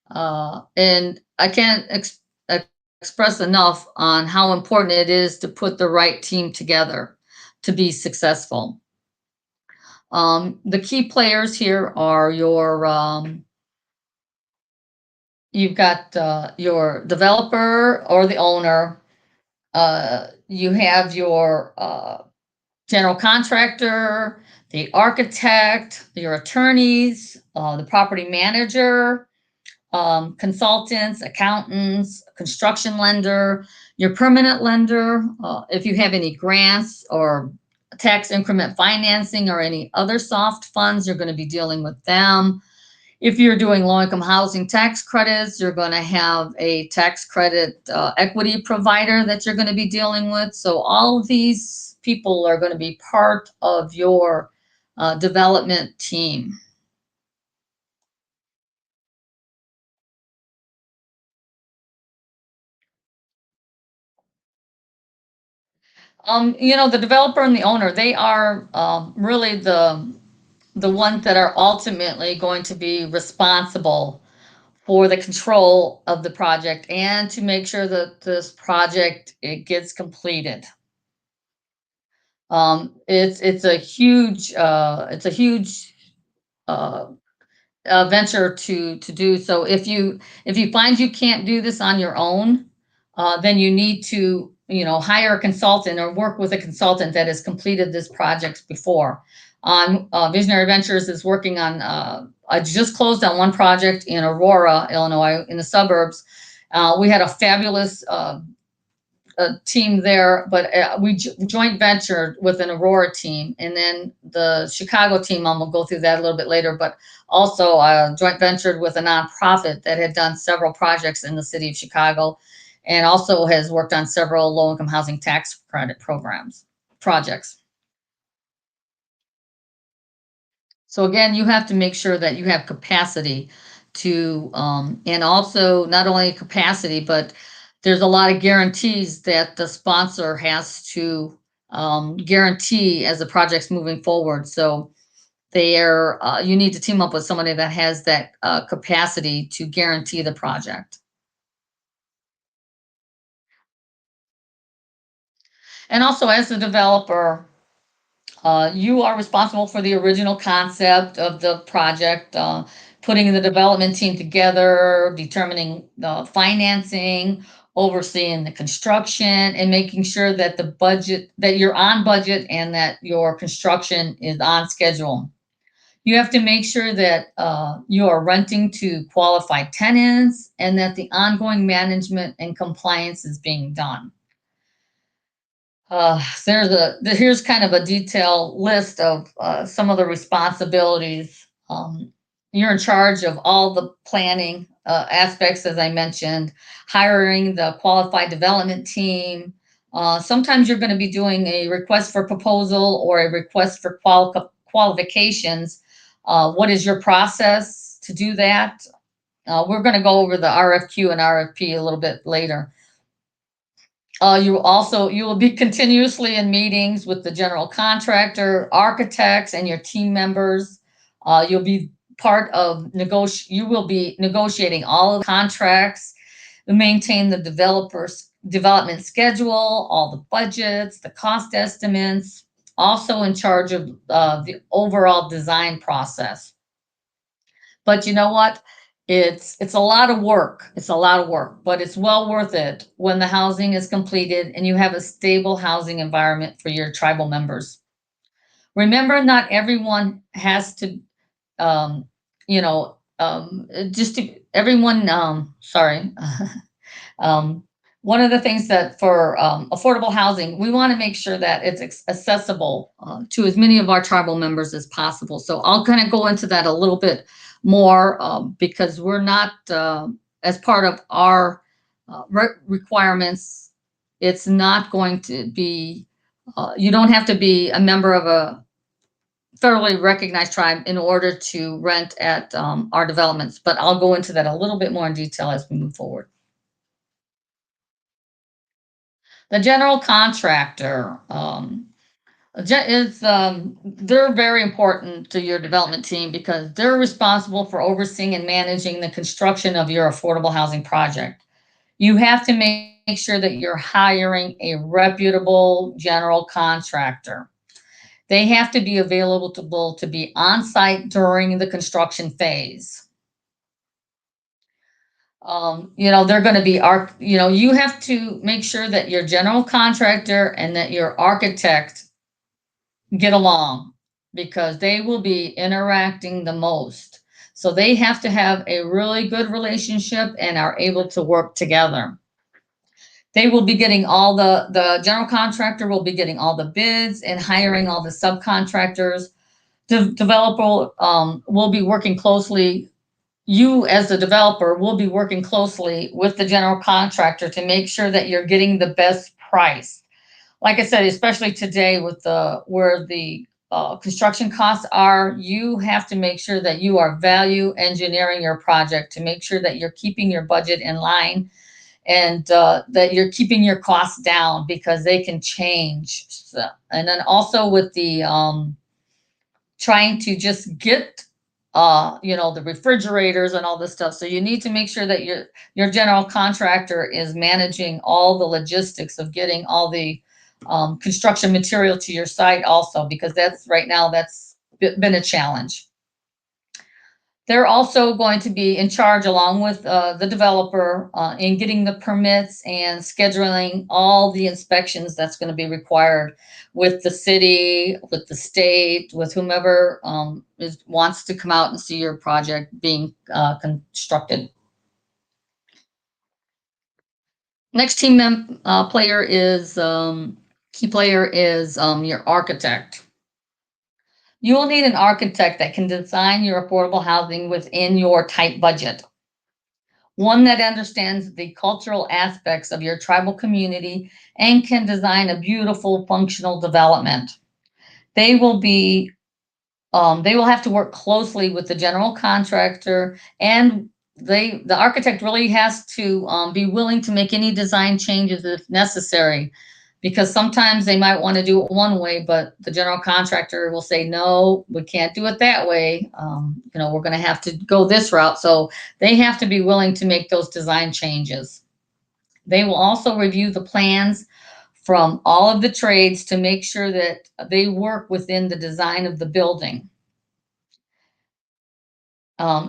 And I can't express enough on how important it is to put the right team together to be successful. The key players here are you've got your developer or the owner. You have your general contractor, the architect, your attorneys, the property manager, consultants, accountants, construction lender, your permanent lender. If you have any grants or tax increment financing or any other soft funds, you're going to be dealing with them. If you're doing low-income housing tax credits, you're going to have a tax credit equity provider that you're going to be dealing with. So all of these people are going to be part of your development team. The developer and the owner, they are really the ones that are ultimately going to be responsible for the control of the project and to make sure that this project it gets completed. It's a huge uh, venture to do. So if you find you can't do this on your own, then you need to hire a consultant or work with a consultant that has completed this project before. Visionary Ventures is working on. I just closed on one project in Aurora, Illinois, in the suburbs. We had a fabulous team there, but we joint ventured with an Aurora team, and then the Chicago team. I'm gonna go through that a little bit later, but also joint ventured with a nonprofit that had done several projects in the city of Chicago, and also has worked on several low-income housing tax credit projects. So again, you have to make sure that you have capacity to, and also not only capacity, but there's a lot of guarantees that the sponsor has to guarantee as the project's moving forward. So you need to team up with somebody that has that capacity to guarantee the project. And also, as the developer, you are responsible for the original concept of the project, putting the development team together, determining the financing, overseeing the construction, and making sure that that you're on budget and that your construction is on schedule. You have to make sure that you are renting to qualified tenants and that the ongoing management and compliance is being done. Here's kind of a detailed list of some of the responsibilities. You're in charge of all the planning aspects, as I mentioned, hiring the qualified development team. Sometimes you're going to be doing a request for proposal or a request for qualifications. What is your process to do that? We're going to go over the RFQ and RFP a little bit later. You will be continuously in meetings with the general contractor, architects, and your team members. You'll be you will be negotiating all of the contracts, maintain the developer's development schedule, all the budgets, the cost estimates, also in charge of the overall design process. But you know what? It's a lot of work. It's a lot of work, but it's well worth it when the housing is completed and you have a stable housing environment for your tribal members. Remember, not everyone has to, um, just to everyone. Sorry. Um, One of the things that for affordable housing, we want to make sure that it's accessible to as many of our tribal members as possible. So I'll kind of go into that a little bit more because we're not, as part of our requirements, it's not going to be, you don't have to be a member of a federally recognized tribe in order to rent at our developments. But I'll go into that a little bit more in detail as we move forward. The general contractor they're very important to your development team because they're responsible for overseeing and managing the construction of your affordable housing project. You have to make sure that you're hiring a reputable general contractor. They have to be available to be on site during the construction phase. They're going to be you have to make sure that your general contractor and that your architect get along because they will be interacting the most. So they have to have a really good relationship and are able to work together. They will be getting the general contractor will be getting all the bids and hiring all the subcontractors. The developer will be working closely. You, as the developer, will be working closely with the general contractor to make sure that you're getting the best price. Like I said, especially today with where the construction costs are, you have to make sure that you are value engineering your project to make sure that you're keeping your budget in line and that you're keeping your costs down because they can change. So, and then also with the trying to just get the refrigerators and all this stuff. So you need to make sure that your general contractor is managing all the logistics of getting all the construction material to your site also, because that's right now that's been a challenge. They're also going to be in charge, along with the developer, in getting the permits and scheduling all the inspections that's going to be required with the city, with the state, with whomever wants to come out and see your project being constructed. Next player is key player is your architect. You will need an architect that can design your affordable housing within your tight budget. One that understands the cultural aspects of your tribal community and can design a beautiful functional development. They will be they will have to work closely with the general contractor, and the architect really has to be willing to make any design changes if necessary, because sometimes they might want to do it one way, but the general contractor will say, no, we can't do it that way. We're going to have to go this route. So they have to be willing to make those design changes. They will also review the plans from all of the trades to make sure that they work within the design of the building.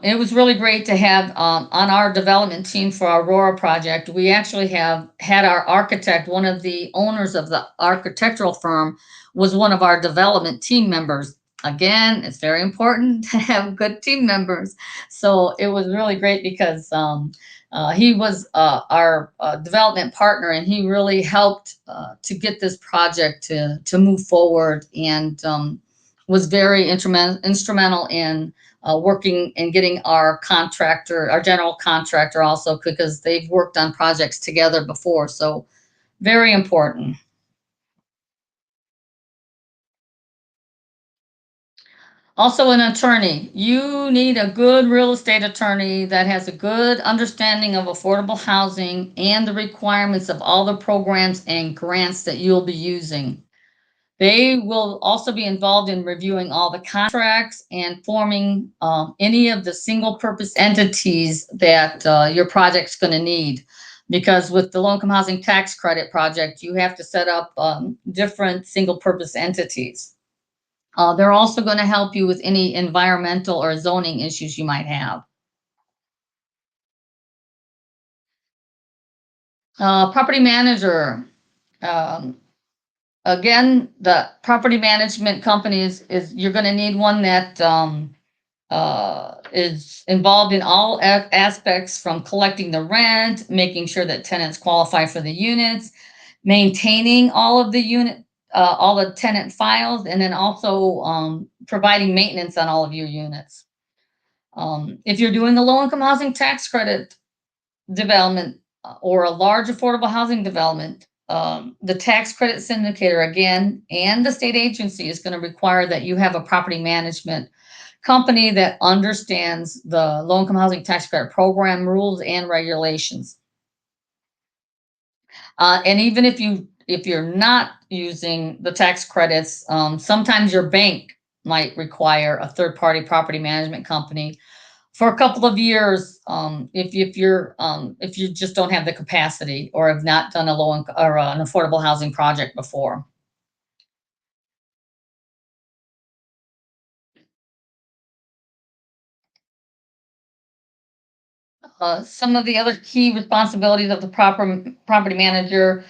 It was really great to have on our development team for our Aurora project. We actually have had our architect, one of the owners of the architectural firm, was one of our development team members. Again, it's very important to have good team members. So it was really great because he was our development partner, and he really helped to get this project to move forward, and was very instrumental in working and getting our general contractor also, because they've worked on projects together before. So very important. Also, an attorney. You need a good real estate attorney that has a good understanding of affordable housing and the requirements of all the programs and grants that you'll be using. They will also be involved in reviewing all the contracts and forming any of the single purpose entities that your project's going to need. Because with the low income housing tax credit project, you have to set up different single purpose entities. They're also going to help you with any environmental or zoning issues you might have. Property manager. Um, Again, the property management company is you're going to need one that is involved in all aspects from collecting the rent, making sure that tenants qualify for the units, maintaining all of the all the tenant files, and then also providing maintenance on all of your units. If you're doing a low income housing tax credit development or a large affordable housing development, the tax credit syndicator again and the state agency is going to require that you have a property management company that understands the low income housing tax credit program rules and regulations. And even if you're not using the tax credits, sometimes your bank might require a third party property management company for a couple of years, if you just don't have the capacity or have not done a low income or an affordable housing project before. Some of the other key responsibilities of the property manager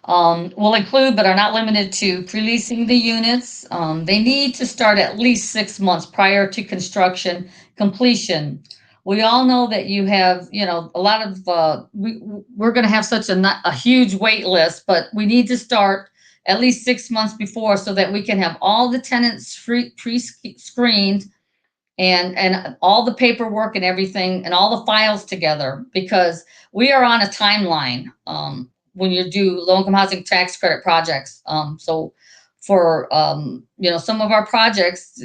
will include, but are not limited to, pre-leasing the units. They need to start at least 6 months prior to construction completion. We all know that you have, a lot of, we're going to have such a huge wait list, but we need to start at least 6 months before so that we can have all the tenants pre-screened and all the paperwork and everything and all the files together, because we are on a timeline when you do low income housing tax credit projects. So for some of our projects,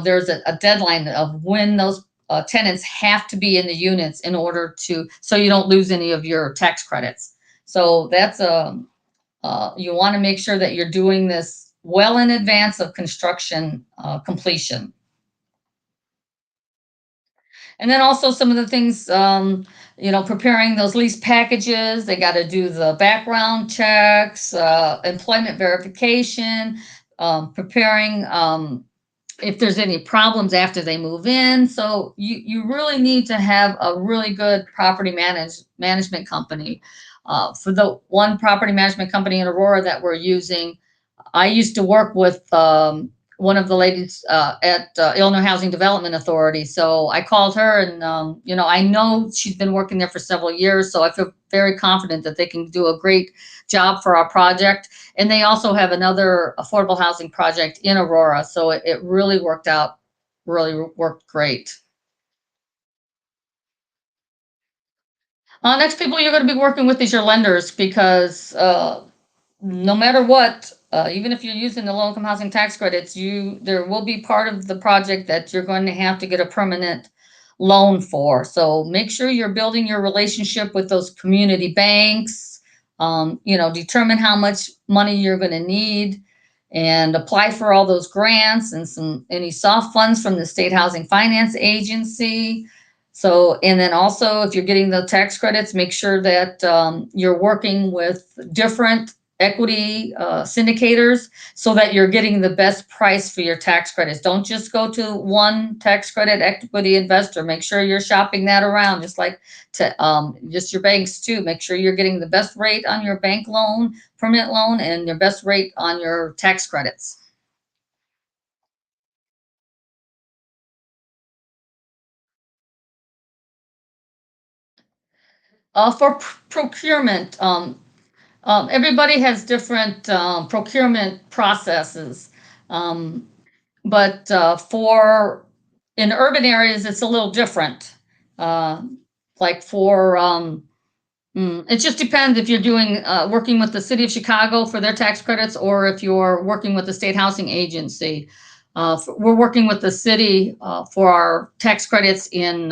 there's a deadline of when those tenants have to be in the units in order to, so you don't lose any of your tax credits. So that's you want to make sure that you're doing this well in advance of construction completion. And then also some of the things, preparing those lease packages. They got to do the background checks, employment verification, preparing if there's any problems after they move in. So you really need to have a really good property management company. For the one property management company in Aurora that we're using, I used to work with one of the ladies at Illinois Housing Development Authority. So I called her, and I know she's been working there for several years. So I feel very confident that they can do a great job for our project. And they also have another affordable housing project in Aurora. So it really worked great. Next people you're going to be working with is your lenders, because no matter what, even if you're using the low income housing tax credits, there will be part of the project that you're going to have to get a permanent loan for. So make sure you're building your relationship with those community banks. Determine how much money you're going to need, and apply for all those grants and any soft funds from the State Housing Finance Agency. So, and then also, if you're getting the tax credits, make sure that you're working with different equity syndicators so that you're getting the best price for your tax credits. Don't just go to one tax credit equity investor. Make sure you're shopping that around, just like just your banks too. Make sure you're getting the best rate on your bank loan, permanent loan, and your best rate on your tax credits. For procurement, everybody has different procurement processes. Um, but for in urban areas, it's a little different. Uh, like for it just depends if you're doing working with the city of Chicago for their tax credits, or if you're working with the state housing agency. We're working with the city for our tax credits in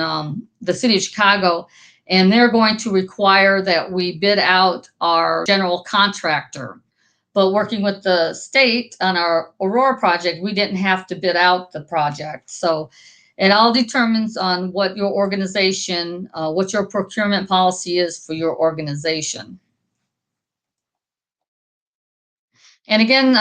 the city of Chicago, and they're going to require that we bid out our general contractor. But working with the state on our Aurora project, we didn't have to bid out the project. So it all determines on what your organization, what your procurement policy is for your organization. And again,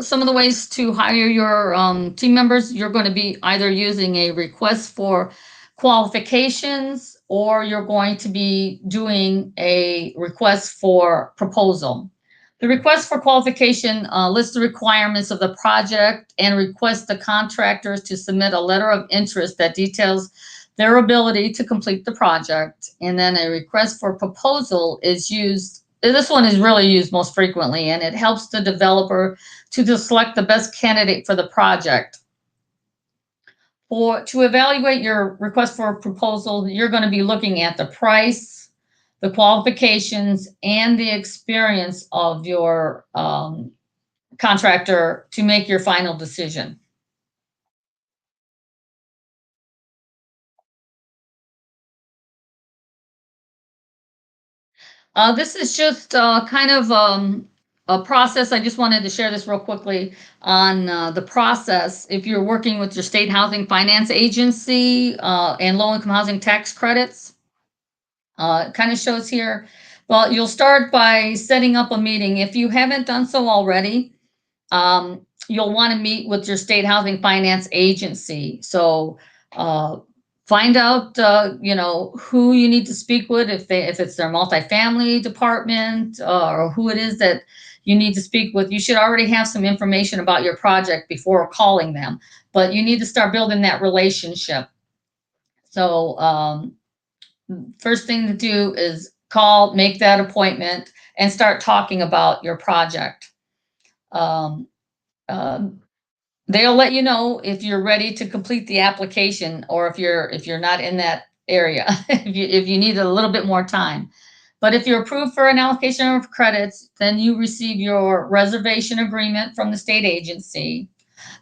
some of the ways to hire your team members, you're going to be either using a request for qualifications, or you're going to be doing a request for proposal. The request for qualification lists the requirements of the project and requests the contractors to submit a letter of interest that details their ability to complete the project. And then a request for proposal is used. This one is really used most frequently, and it helps the developer to select the best candidate for the project. To evaluate your request for a proposal, you're going to be looking at the price, the qualifications, and the experience of your contractor to make your final decision. This is just kind of a process. I just wanted to share this real quickly on the process. If you're working with your state housing finance agency and low-income housing tax credits, it kind of shows here. Well, you'll start by setting up a meeting. If you haven't done so already, you'll want to meet with your state housing finance agency. So find out, who you need to speak with, if it's their multifamily department, or who it is that you need to speak with. You should already have some information about your project before calling them, but you need to start building that relationship. So first thing to do is call, make that appointment, and start talking about your project. Um, they'll let you know if you're ready to complete the application, or if you're not in that area, if you need a little bit more time. But if you're approved for an allocation of credits, then you receive your reservation agreement from the state agency.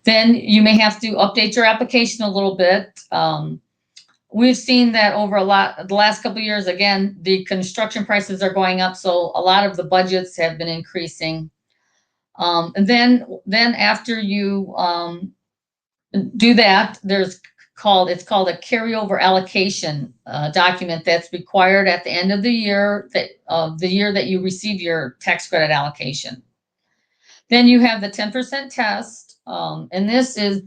Then you may have to update your application a little bit. We've seen that over the last couple of years. Again, the construction prices are going up, so a lot of the budgets have been increasing. And then after you do that, it's called a carryover allocation document that's required at the end of the year that you receive your tax credit allocation. Then you have the 10% test, and this is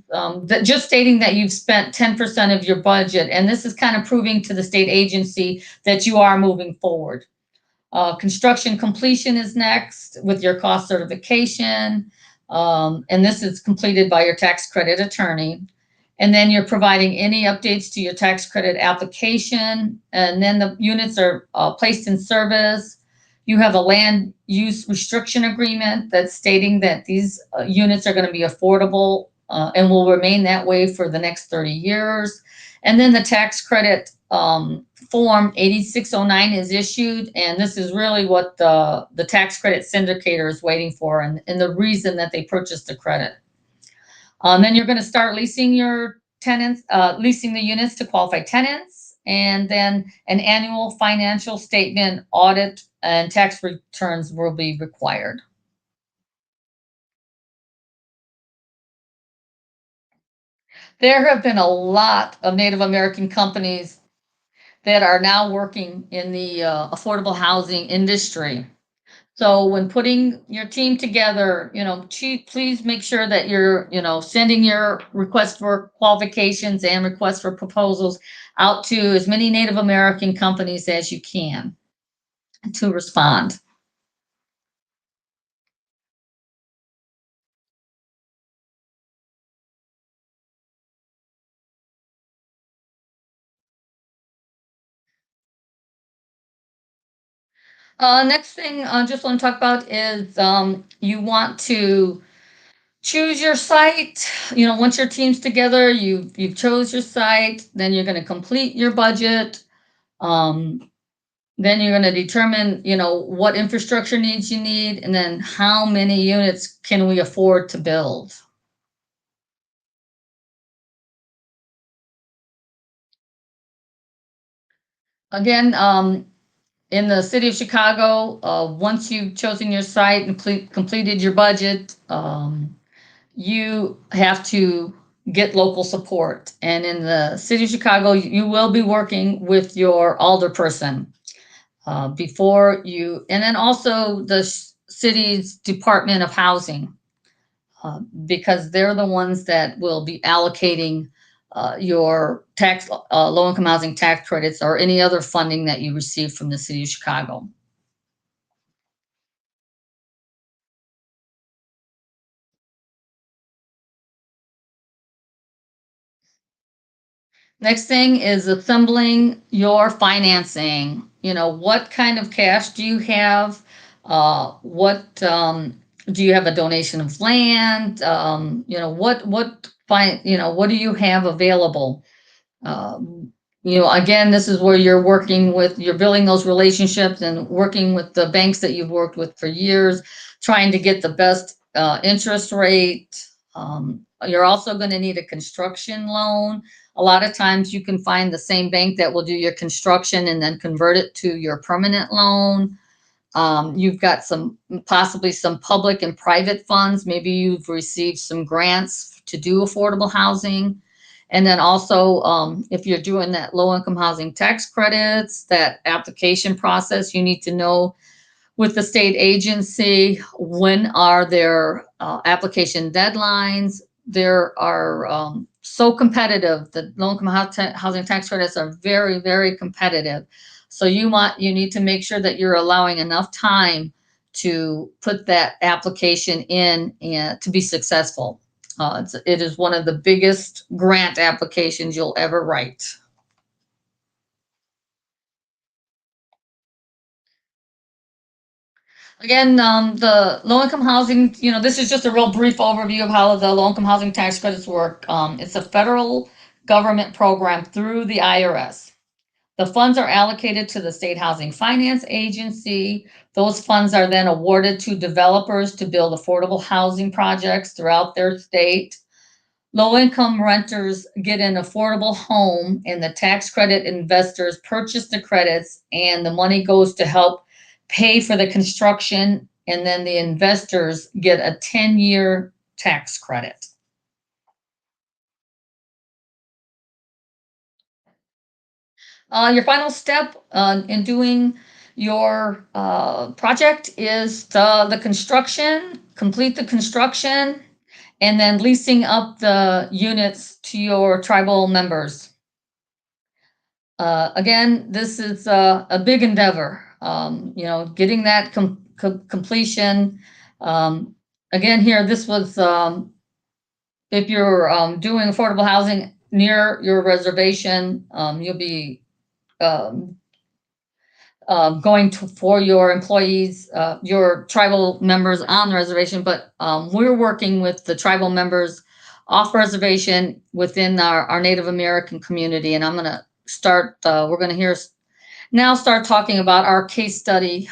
just stating that you've spent 10% of your budget, and this is kind of proving to the state agency that you are moving forward. Construction completion is next with your cost certification, and this is completed by your tax credit attorney. And then you're providing any updates to your tax credit application, and then the units are placed in service. You have a land use restriction agreement that's stating that these units are going to be affordable and will remain that way for the next 30 years. And then the tax credit Form 8609 is issued, and this is really what the tax credit syndicator is waiting for, and the reason that they purchased the credit. Then you're going to start leasing your tenants, leasing the units to qualified tenants, and then an annual financial statement, audit, and tax returns will be required. There have been a lot of Native American companies that are now working in the affordable housing industry. So when putting your team together, please make sure that you're, sending your request for qualifications and request for proposals out to as many Native American companies as you can to respond. Next thing I just want to talk about is you want to choose your site. Once your team's together, you've chose your site, then you're going to complete your budget. Then you're going to determine, what infrastructure needs you need, and then how many units can we afford to build. Again, in the city of Chicago, once you've chosen your site and completed your budget, you have to get local support. And in the city of Chicago, you will be working with your alderperson before you, and then also the city's Department of Housing, because they're the ones that will be allocating your tax low-income housing tax credits or any other funding that you receive from the city of Chicago. Next thing is assembling your financing. You know, what kind of cash do you have? What do you have a donation of land? You know, what do you have available? You know, again, this is where you're building those relationships and working with the banks that you've worked with for years, trying to get the best interest rate. You're also going to need a construction loan. A lot of times you can find the same bank that will do your construction and then convert it to your permanent loan. You've got possibly some public and private funds. Maybe you've received some grants to do affordable housing. And then also, if you're doing that low income housing tax credits, that application process, you need to know with the state agency, when are their application deadlines? There are so competitive. The low income housing tax credits are very, very competitive. So you need to make sure that you're allowing enough time to put that application in and to be successful. It is one of the biggest grant applications you'll ever write. Again, the low-income housing, you know, this is just a real brief overview of how the low-income housing tax credits work. It's a federal government program through the IRS. The funds are allocated to the State Housing Finance Agency. Those funds are then awarded to developers to build affordable housing projects throughout their state. Low-income renters get an affordable home, and the tax credit investors purchase the credits, and the money goes to help pay for the construction, and then the investors get a 10-year tax credit. Your final step in doing your project is the construction, complete the construction, and then leasing up the units to your tribal members. Again, this is a big endeavor. You know, getting that completion. Again, here, this was if you're doing affordable housing near your reservation, you'll be um, for your employees, your tribal members on the reservation, but we're working with the tribal members off reservation within our Native American community. And I'm going to we're going to start talking about our case study,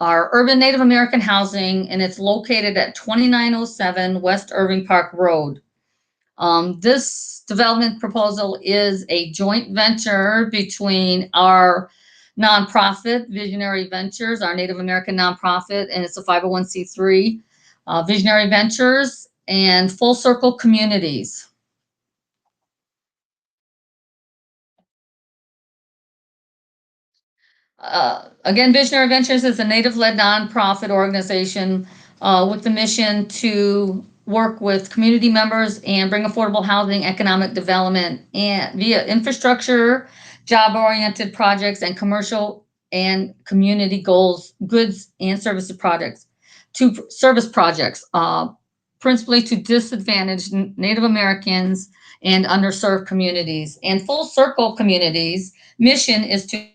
our urban Native American housing, and it's located at 2907 West Irving Park Road. This development proposal is a joint venture between our nonprofit, Visionary Ventures, our Native American nonprofit, and it's a 501c3, Visionary Ventures, and Full Circle Communities. Again, Visionary Ventures is a Native-led nonprofit organization with the mission to work with community members and bring affordable housing, economic development, and via infrastructure, job-oriented projects, and commercial and community goals, goods and services projects, principally to disadvantaged Native Americans and underserved communities. And Full Circle Communities' mission is to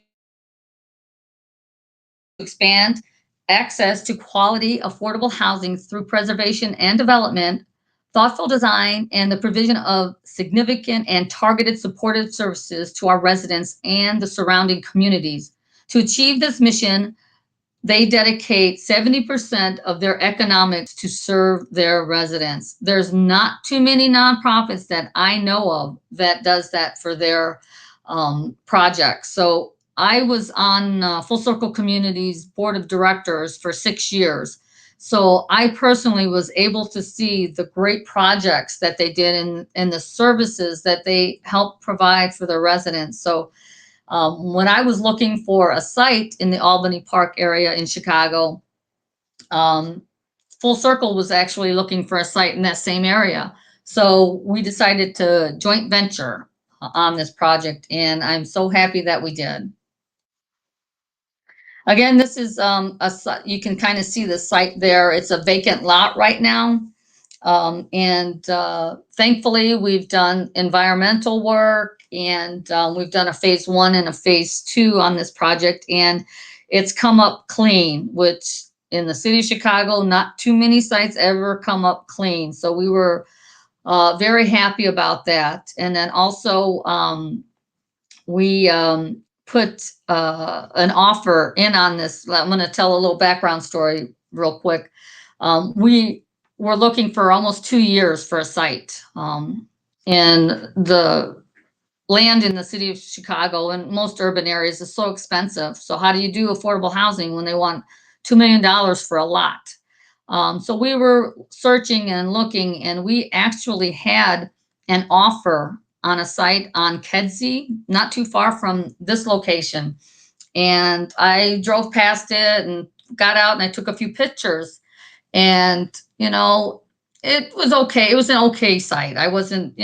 expand access to quality, affordable housing through preservation and development, thoughtful design, and the provision of significant and targeted supportive services to our residents and the surrounding communities. To achieve this mission, they dedicate 70% of their economics to serve their residents. There's not too many nonprofits that I know of that does that for their projects. So I was on Full Circle Communities Board of Directors for 6 years. So I personally was able to see the great projects that they did and the services that they helped provide for their residents. So when I was looking for a site in the Albany Park area in Chicago, Full Circle was actually looking for a site in that same area. So we decided to joint venture on this project, and I'm so happy that we did. Again, this is you can kind of see the site there. It's a vacant lot right now. And thankfully, we've done environmental work, and we've done a phase 1 and a phase 2 on this project, and it's come up clean, which in the city of Chicago, not too many sites ever come up clean. So we were very happy about that. And then also, we put an offer in on this. I'm going to tell a little background story real quick. We were looking for almost 2 years for a site. And the land in the city of Chicago and most urban areas is so expensive. So how do you do affordable housing when they want $2 million for a lot? So we were searching and looking, and we actually had an offer on a site on Kedzie, not too far from this location. And I drove past it and got out and I took a few pictures. And, it was okay. It was an okay site. I wasn't,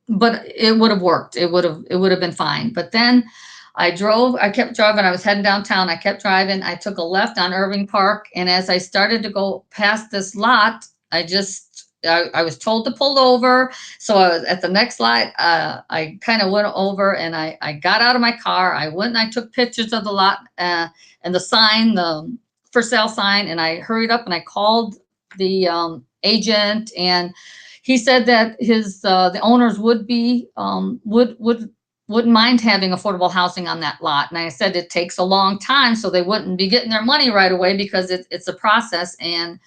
but it would have worked. It would have been fine. But then I kept driving. I was heading downtown. I kept driving. I took a left on Irving Park. And as I started to go past this lot, I was told to pull over. So I was at the next light. I kind of went over and I got out of my car. I went and I took pictures of the lot and the sign, the for sale sign. And I hurried up and I called the agent, and he said that the owners wouldn't mind having affordable housing on that lot. And I said it takes a long time, so they wouldn't be getting their money right away because it's a process. And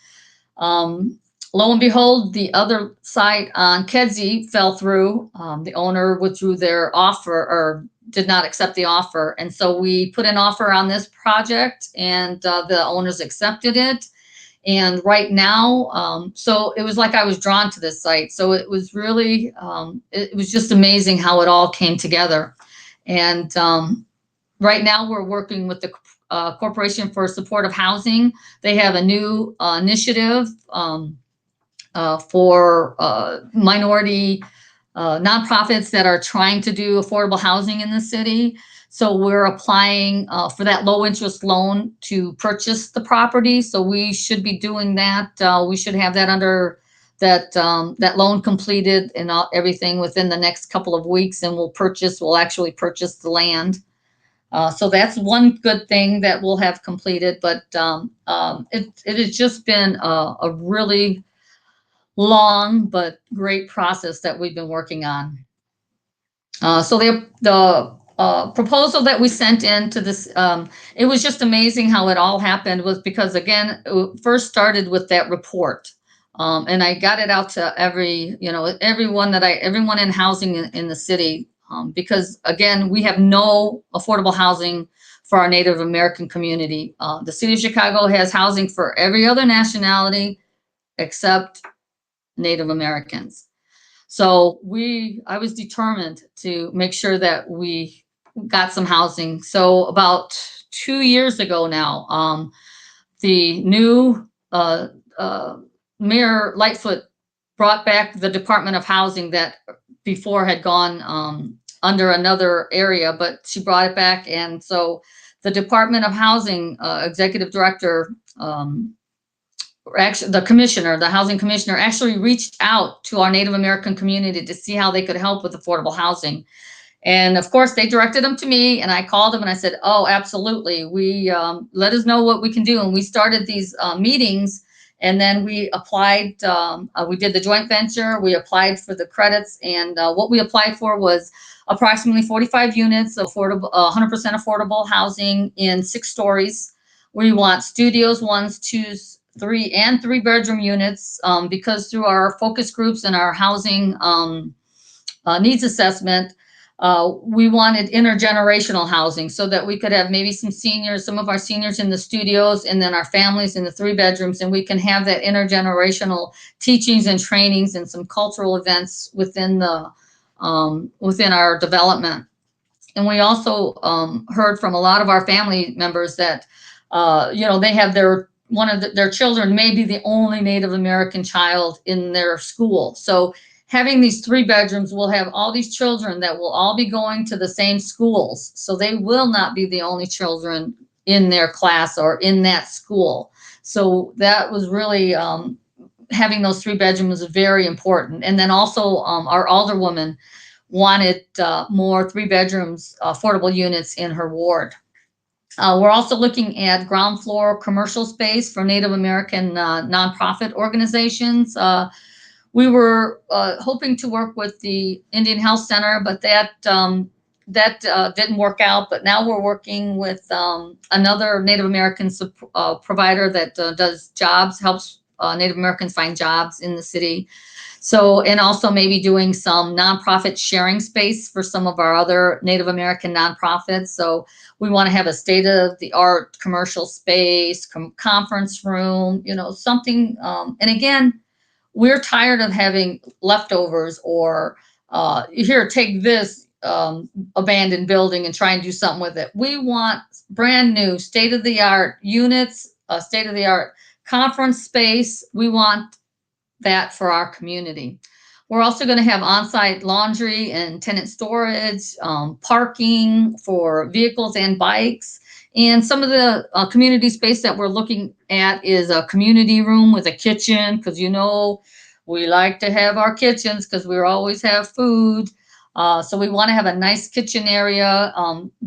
lo and behold, the other site on Kedzie fell through. The owner withdrew their offer or did not accept the offer. And so we put an offer on this project, and the owners accepted it. And right now, so it was like I was drawn to this site. So it was really, it was just amazing how it all came together. And right now we're working with the Corporation for Supportive Housing. They have a new initiative for minority nonprofits that are trying to do affordable housing in the city. So we're applying for that low interest loan to purchase the property. So we should be doing that. We should have that under that loan completed and everything within the next couple of weeks, and we'll actually purchase the land. So that's one good thing that we'll have completed. But it has just been a really long but great process that we've been working on. So the proposal that we sent into this, it was just amazing how it all happened, was because, again, it first started with that report. And I got it out to everyone in housing in the city, because, again, we have no affordable housing for our Native American community. The city of Chicago has housing for every other nationality except Native Americans. So I was determined to make sure that we got some housing. So about 2 years ago now, the new Mayor Lightfoot brought back the Department of Housing that before had gone under another area, but she brought it back. And so the Department of Housing executive director, actually the housing commissioner, actually reached out to our Native American community to see how they could help with affordable housing. And of course, they directed them to me, and I called them and I said, oh, absolutely. Let us know what we can do. And we started these meetings, and then we applied. We did the joint venture. We applied for the credits, and what we applied for was approximately 45 units of 100% affordable housing in 6 stories. We want studios, 1, 2, 3, and 3-bedroom units, because through our focus groups and our housing needs assessment, we wanted intergenerational housing so that we could have maybe some of our seniors in the studios, and then our families in the 3 bedrooms, and we can have that intergenerational teachings and trainings and some cultural events within our development. And we also heard from a lot of our family members that they have their their children may be the only Native American child in their school. So having these 3 bedrooms, will have all these children that will all be going to the same schools. So they will not be the only children in their class or in that school. So that was really, having those 3 bedrooms is very important. And then also, our alderwoman wanted more 3 bedrooms, affordable units in her ward. We're also looking at ground floor commercial space for Native American nonprofit organizations. We were hoping to work with the Indian Health Center, but that didn't work out. But now we're working with another Native American provider that does jobs, helps Native Americans find jobs in the city. So, and also maybe doing some nonprofit sharing space for some of our other Native American nonprofits. So we want to have a state-of-the-art commercial space, conference room, something. And again, we're tired of having leftovers or here, take this abandoned building and try and do something with it. We want brand new state-of-the-art units, state-of-the-art conference space. We want that for our community. We're also going to have on-site laundry and tenant storage, parking for vehicles and bikes. And some of the community space that we're looking at is a community room with a kitchen, because we like to have our kitchens because we always have food. So we want to have a nice kitchen area,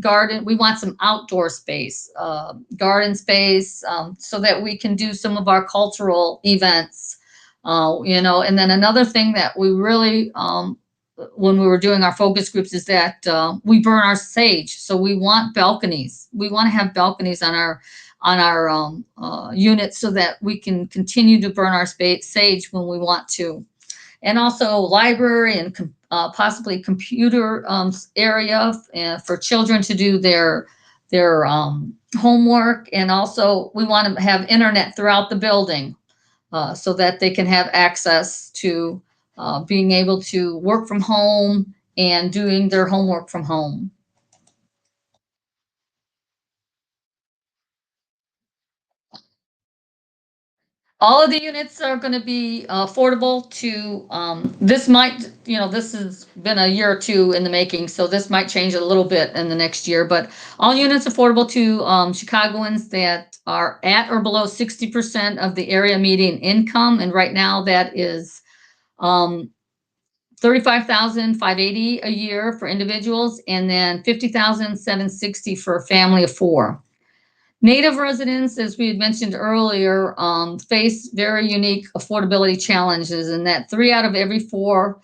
garden. We want some outdoor space, garden space, so that we can do some of our cultural events. And then another thing that we really, when we were doing our focus groups, is that we burn our sage. So we want balconies. We want to have balconies on our units so that we can continue to burn our sage when we want to. And also library and possibly computer area for children to do their homework. And also we want to have internet throughout the building. So that they can have access to being able to work from home and doing their homework from home. All of the units are going to be affordable to, this has been a year or 2 in the making, so this might change a little bit in the next year, but all units affordable to Chicagoans that are at or below 60% of the area median income. And right now that is $35,580 a year for individuals, and then $50,760 for a family of 4. Native residents, as we had mentioned earlier, face very unique affordability challenges, in that 3 out of every 5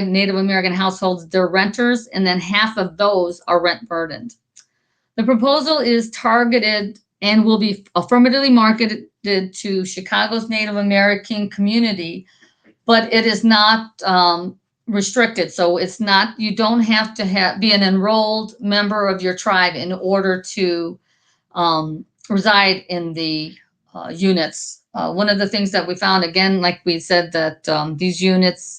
Native American households, they're renters, and then half of those are rent burdened. The proposal is targeted and will be affirmatively marketed to Chicago's Native American community, but it is not restricted. So it's not, you don't have to be an enrolled member of your tribe in order to reside in the units. One of the things that we found, again, like we said, that these units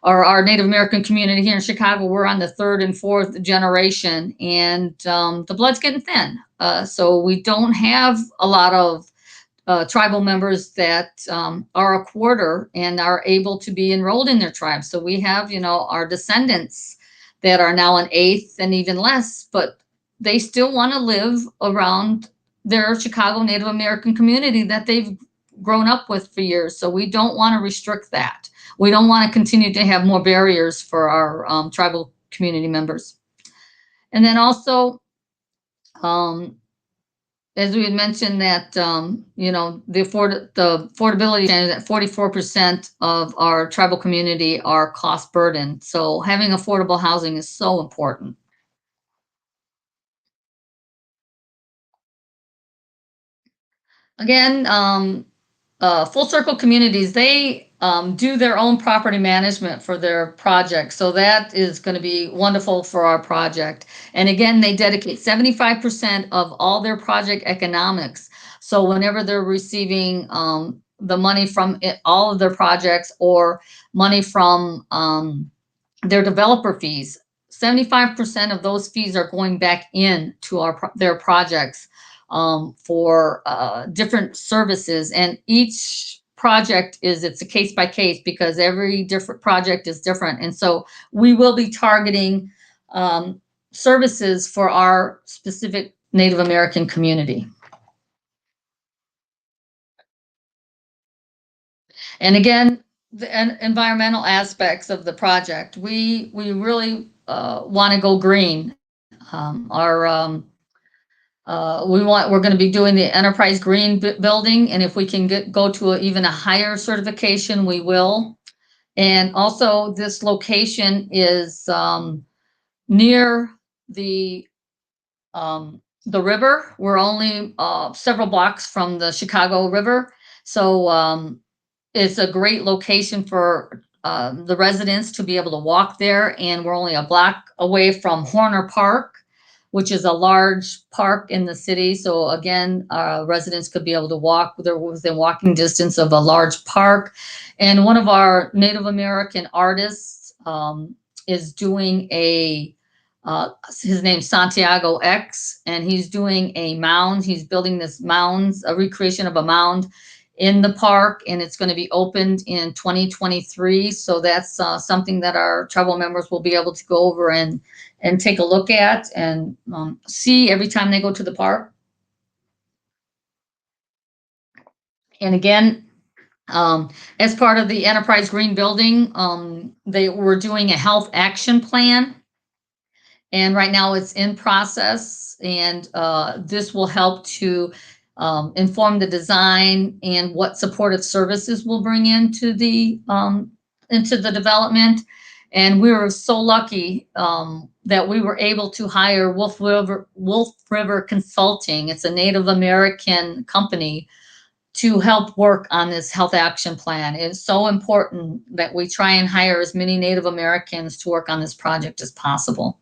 are our Native American community here in Chicago. We're on the 3rd and 4th generation, and the blood's getting thin. So we don't have a lot of tribal members that are a quarter and are able to be enrolled in their tribe. So we have, our descendants that are now an 1/8 and even less, but they still want to live around their Chicago Native American community that they've grown up with for years. So we don't want to restrict that. We don't want to continue to have more barriers for our tribal community members. And then also, as we had mentioned, that the affordability standard, that 44% of our tribal community are cost burdened. So having affordable housing is so important. Again, Full Circle Communities, they do their own property management for their project. So that is going to be wonderful for our project. And again, they dedicate 75% of all their project economics. So whenever they're receiving the money from all of their projects, or money from their developer fees, 75% of those fees are going back in to their projects. for different services, and each project it's a case by case because every different project is different. And so we will be targeting services for our specific Native American community. And again, the environmental aspects of the project, we really want to go green. We're going to be doing the Enterprise Green building, and if we can go to even a higher certification, we will. And also, this location is near the river. We're only several blocks from the Chicago River, so it's a great location for the residents to be able to walk there. And we're only a block away from Horner Park, which is a large park in the city. So again, residents could be able to walk. They're within walking distance of a large park. And one of our Native American artists is doing his name's Santiago X, and he's doing a mound. He's building this mound, a recreation of a mound in the park, and it's going to be opened in 2023. So that's something that our tribal members will be able to go over and take a look at and see every time they go to the park. And again, as part of the Enterprise Green building, they were doing a health action plan. And right now it's in process, and this will help to inform the design and what supportive services we'll bring into the development. And we were so lucky that we were able to hire Wolf River Consulting. It's a Native American company to help work on this health action plan. It's so important that we try and hire as many Native Americans to work on this project as possible.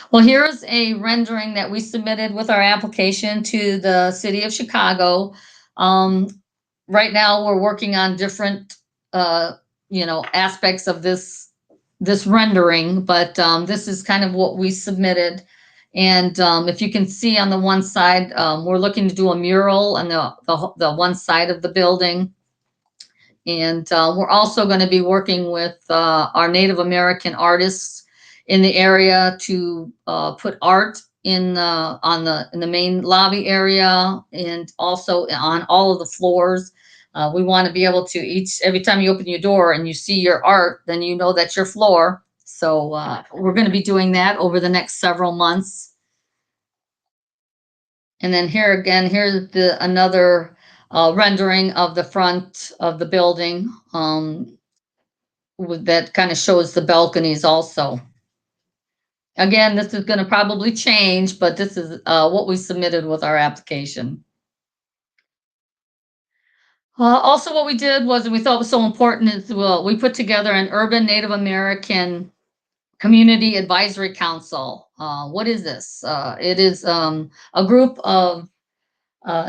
Well, here's a rendering that we submitted with our application to the city of Chicago. Right now, we're working on different, aspects of this rendering, but this is kind of what we submitted. And if you can see on the one side, we're looking to do a mural on the one side of the building. And we're also going to be working with our Native American artists in the area to put art in the main lobby area, and also on all of the floors. We want to be able to every time you open your door and you see your art, then you know that's your floor. So we're going to be doing that over the next several months. And then here again, here's another rendering of the front of the building that kind of shows the balconies also. Again, this is going to probably change, but this is what we submitted with our application. Also, what we did was, and we thought was so important, is we put together an Urban Native American Community Advisory Council. What is this? It is a group of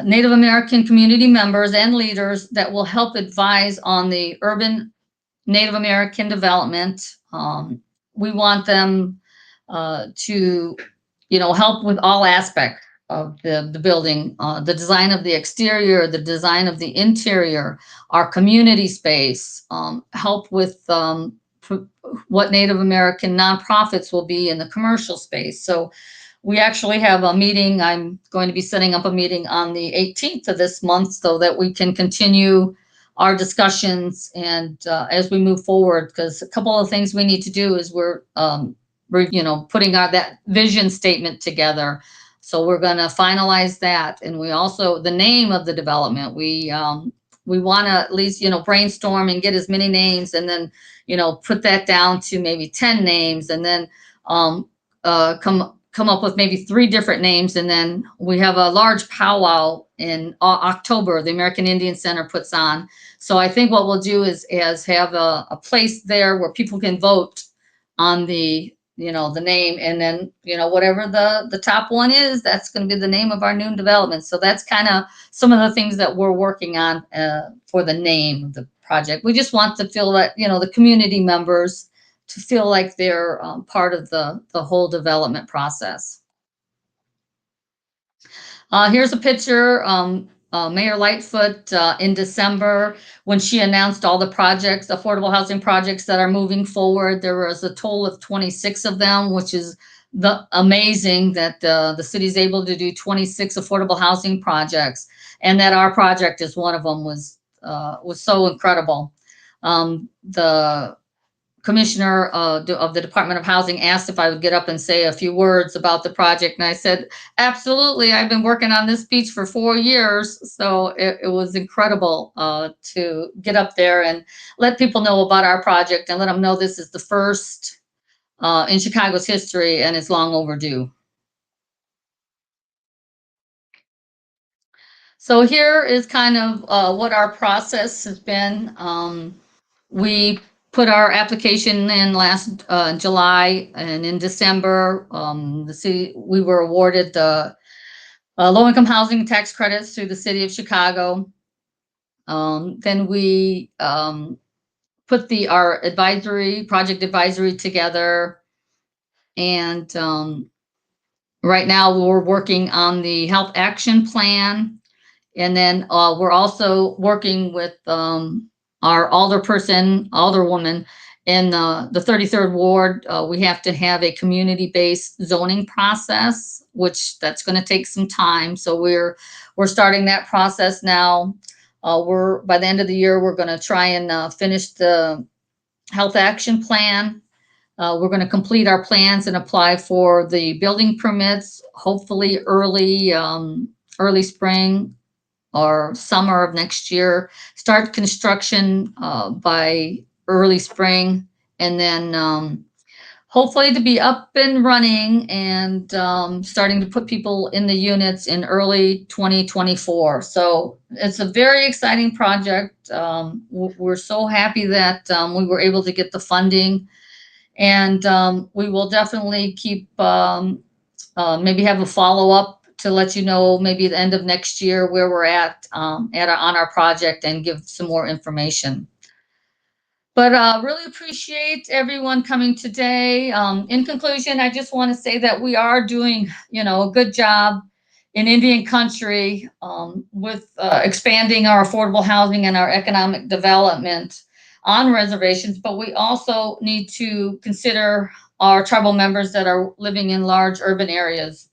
Native American community members and leaders that will help advise on the urban Native American development. We want them to, help with all aspects of the building, the design of the exterior, the design of the interior, our community space, help with what Native American nonprofits will be in the commercial space. So we actually have a meeting. I'm going to be setting up a meeting on the 18th of this month so that we can continue our discussions and as we move forward, because a couple of things we need to do is we're putting that vision statement together. So we're going to finalize that. And we also, the name of the development, we want to at least, brainstorm and get as many names, and then, put that down to maybe 10 names, and then come up with maybe 3 different names. And then we have a large powwow in October, the American Indian Center puts on. So I think what we'll do is have a place there where people can vote on the name, and then, whatever the top one is, that's going to be the name of our new development. So that's kind of some of the things that we're working on for the name of the project. We just want to feel that, the community members to feel like they're part of the whole development process. Here's a picture, Mayor Lightfoot in December when she announced all the projects, affordable housing projects that are moving forward. There was a total of 26 of them, which is amazing that the city's able to do 26 affordable housing projects, and that our project is one of them was so incredible. The commissioner of the Department of Housing asked if I would get up and say a few words about the project. And I said, absolutely. I've been working on this beach for 4 years. So it was incredible to get up there and let people know about our project and let them know this is the first in Chicago's history and it's long overdue. So here is kind of what our process has been. We put our application in last July, and in December, the city we were awarded the low-income housing tax credits through the city of Chicago. Then we put our project advisory together, and right now we're working on the health action plan. And then we're also working with our alderwoman in the 33rd Ward. We have to have a community-based zoning process, which that's going to take some time. So we're starting that process now. By the end of the year, we're going to try and finish the health action plan. We're going to complete our plans and apply for the building permits, hopefully early spring or summer of next year, start construction by early spring, and then hopefully to be up and running and starting to put people in the units in early 2024. So it's a very exciting project. We're so happy that we were able to get the funding, and we will definitely keep maybe have a follow-up to let you know maybe at the end of next year where we're at on our project and give some more information. But really appreciate everyone coming today. In conclusion, I just want to say that we are doing, a good job in Indian country with expanding our affordable housing and our economic development on reservations, but we also need to consider our tribal members that are living in large urban areas.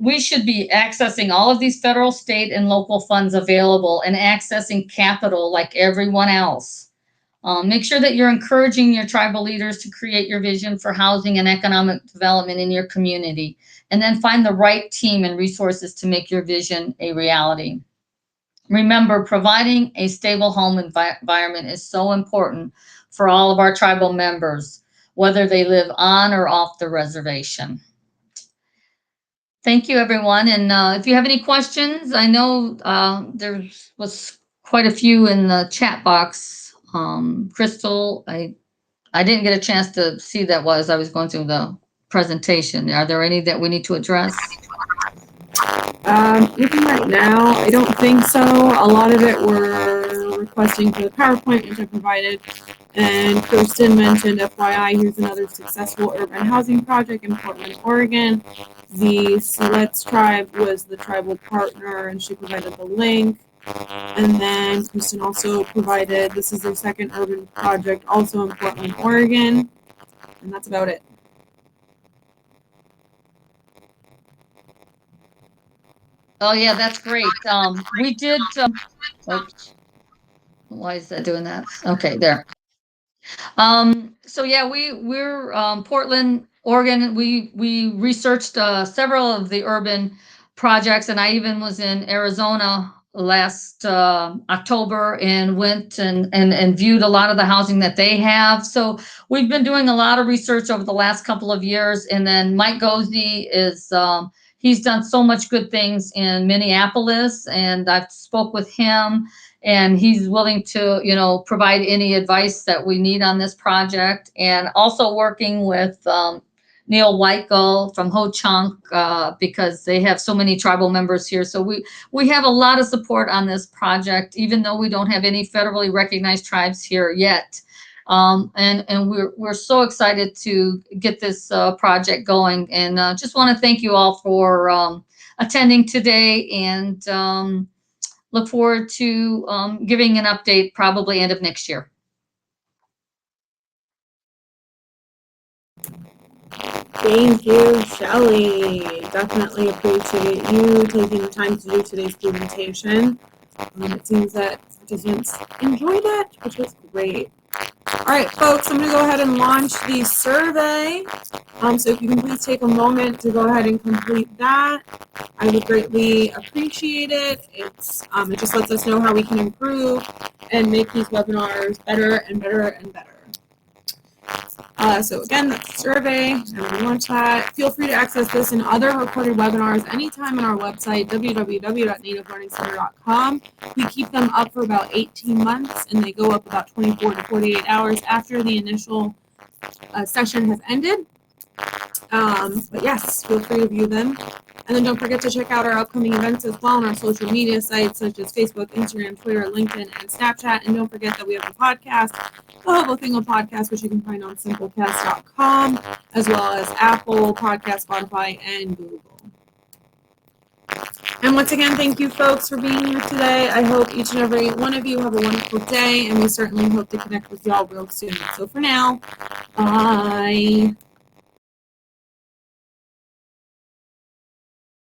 We should be accessing all of these federal, state, and local funds available and accessing capital like everyone else. Make sure that you're encouraging your tribal leaders to create your vision for housing and economic development in your community, and then find the right team and resources to make your vision a reality. Remember, providing a stable home environment is so important for all of our tribal members, whether they live on or off the reservation. Thank you, everyone. And if you have any questions, I know there was quite a few in the chat box. Crystal, I didn't get a chance to see that as I was going through the presentation. Are there any that we need to address? Looking right now, I don't think so. A lot of it were requesting for the PowerPoint, which I provided. And Kirsten mentioned, FYI, here's another successful urban housing project in Portland, Oregon. The Seminole Tribe was the tribal partner, and she provided the link. And then Kristen also provided, this is their second urban project, also in Portland, Oregon. And that's about it. Oh yeah, that's great. We did. Oops. Why is that doing that? Okay, there. So yeah, we're Portland, Oregon. We researched several of the urban projects, and I even was in Arizona last October and went and viewed a lot of the housing that they have. So we've been doing a lot of research over the last couple of years. And then Mike Gozi is he's done so much good things in Minneapolis, and I've spoke with him. And he's willing to, provide any advice that we need on this project. And also working with Neil Weichel from Ho Chunk because they have so many tribal members here. So we have a lot of support on this project, even though we don't have any federally recognized tribes here yet. And we're so excited to get this project going. And just want to thank you all for attending today, and look forward to giving an update probably end of next year. Thank you, Shelley. Definitely appreciate you taking the time to do today's presentation. It seems that participants enjoyed it, which was great. All right, folks, I'm going to go ahead and launch the survey. So if you can please take a moment to go ahead and complete that, I would greatly appreciate it. It just lets us know how we can improve and make these webinars better and better and better. So again, that's the survey. I'm going to launch that. Feel free to access this and other recorded webinars anytime on our website, www.nativeLearningCenter.com. We keep them up for about 18 months, and they go up about 24 to 48 hours after the initial session has ended. But yes, feel free to view them. And then don't forget to check out our upcoming events as well on our social media sites such as Facebook, Instagram, Twitter, LinkedIn, and Snapchat. And don't forget that we have a podcast, the Hobo Thingo Podcast, which you can find on simplecast.com, as well as Apple Podcast, Spotify, and Google. And once again, thank you folks for being here today. I hope each and every one of you have a wonderful day, and we certainly hope to connect with y'all real soon. So for now, bye.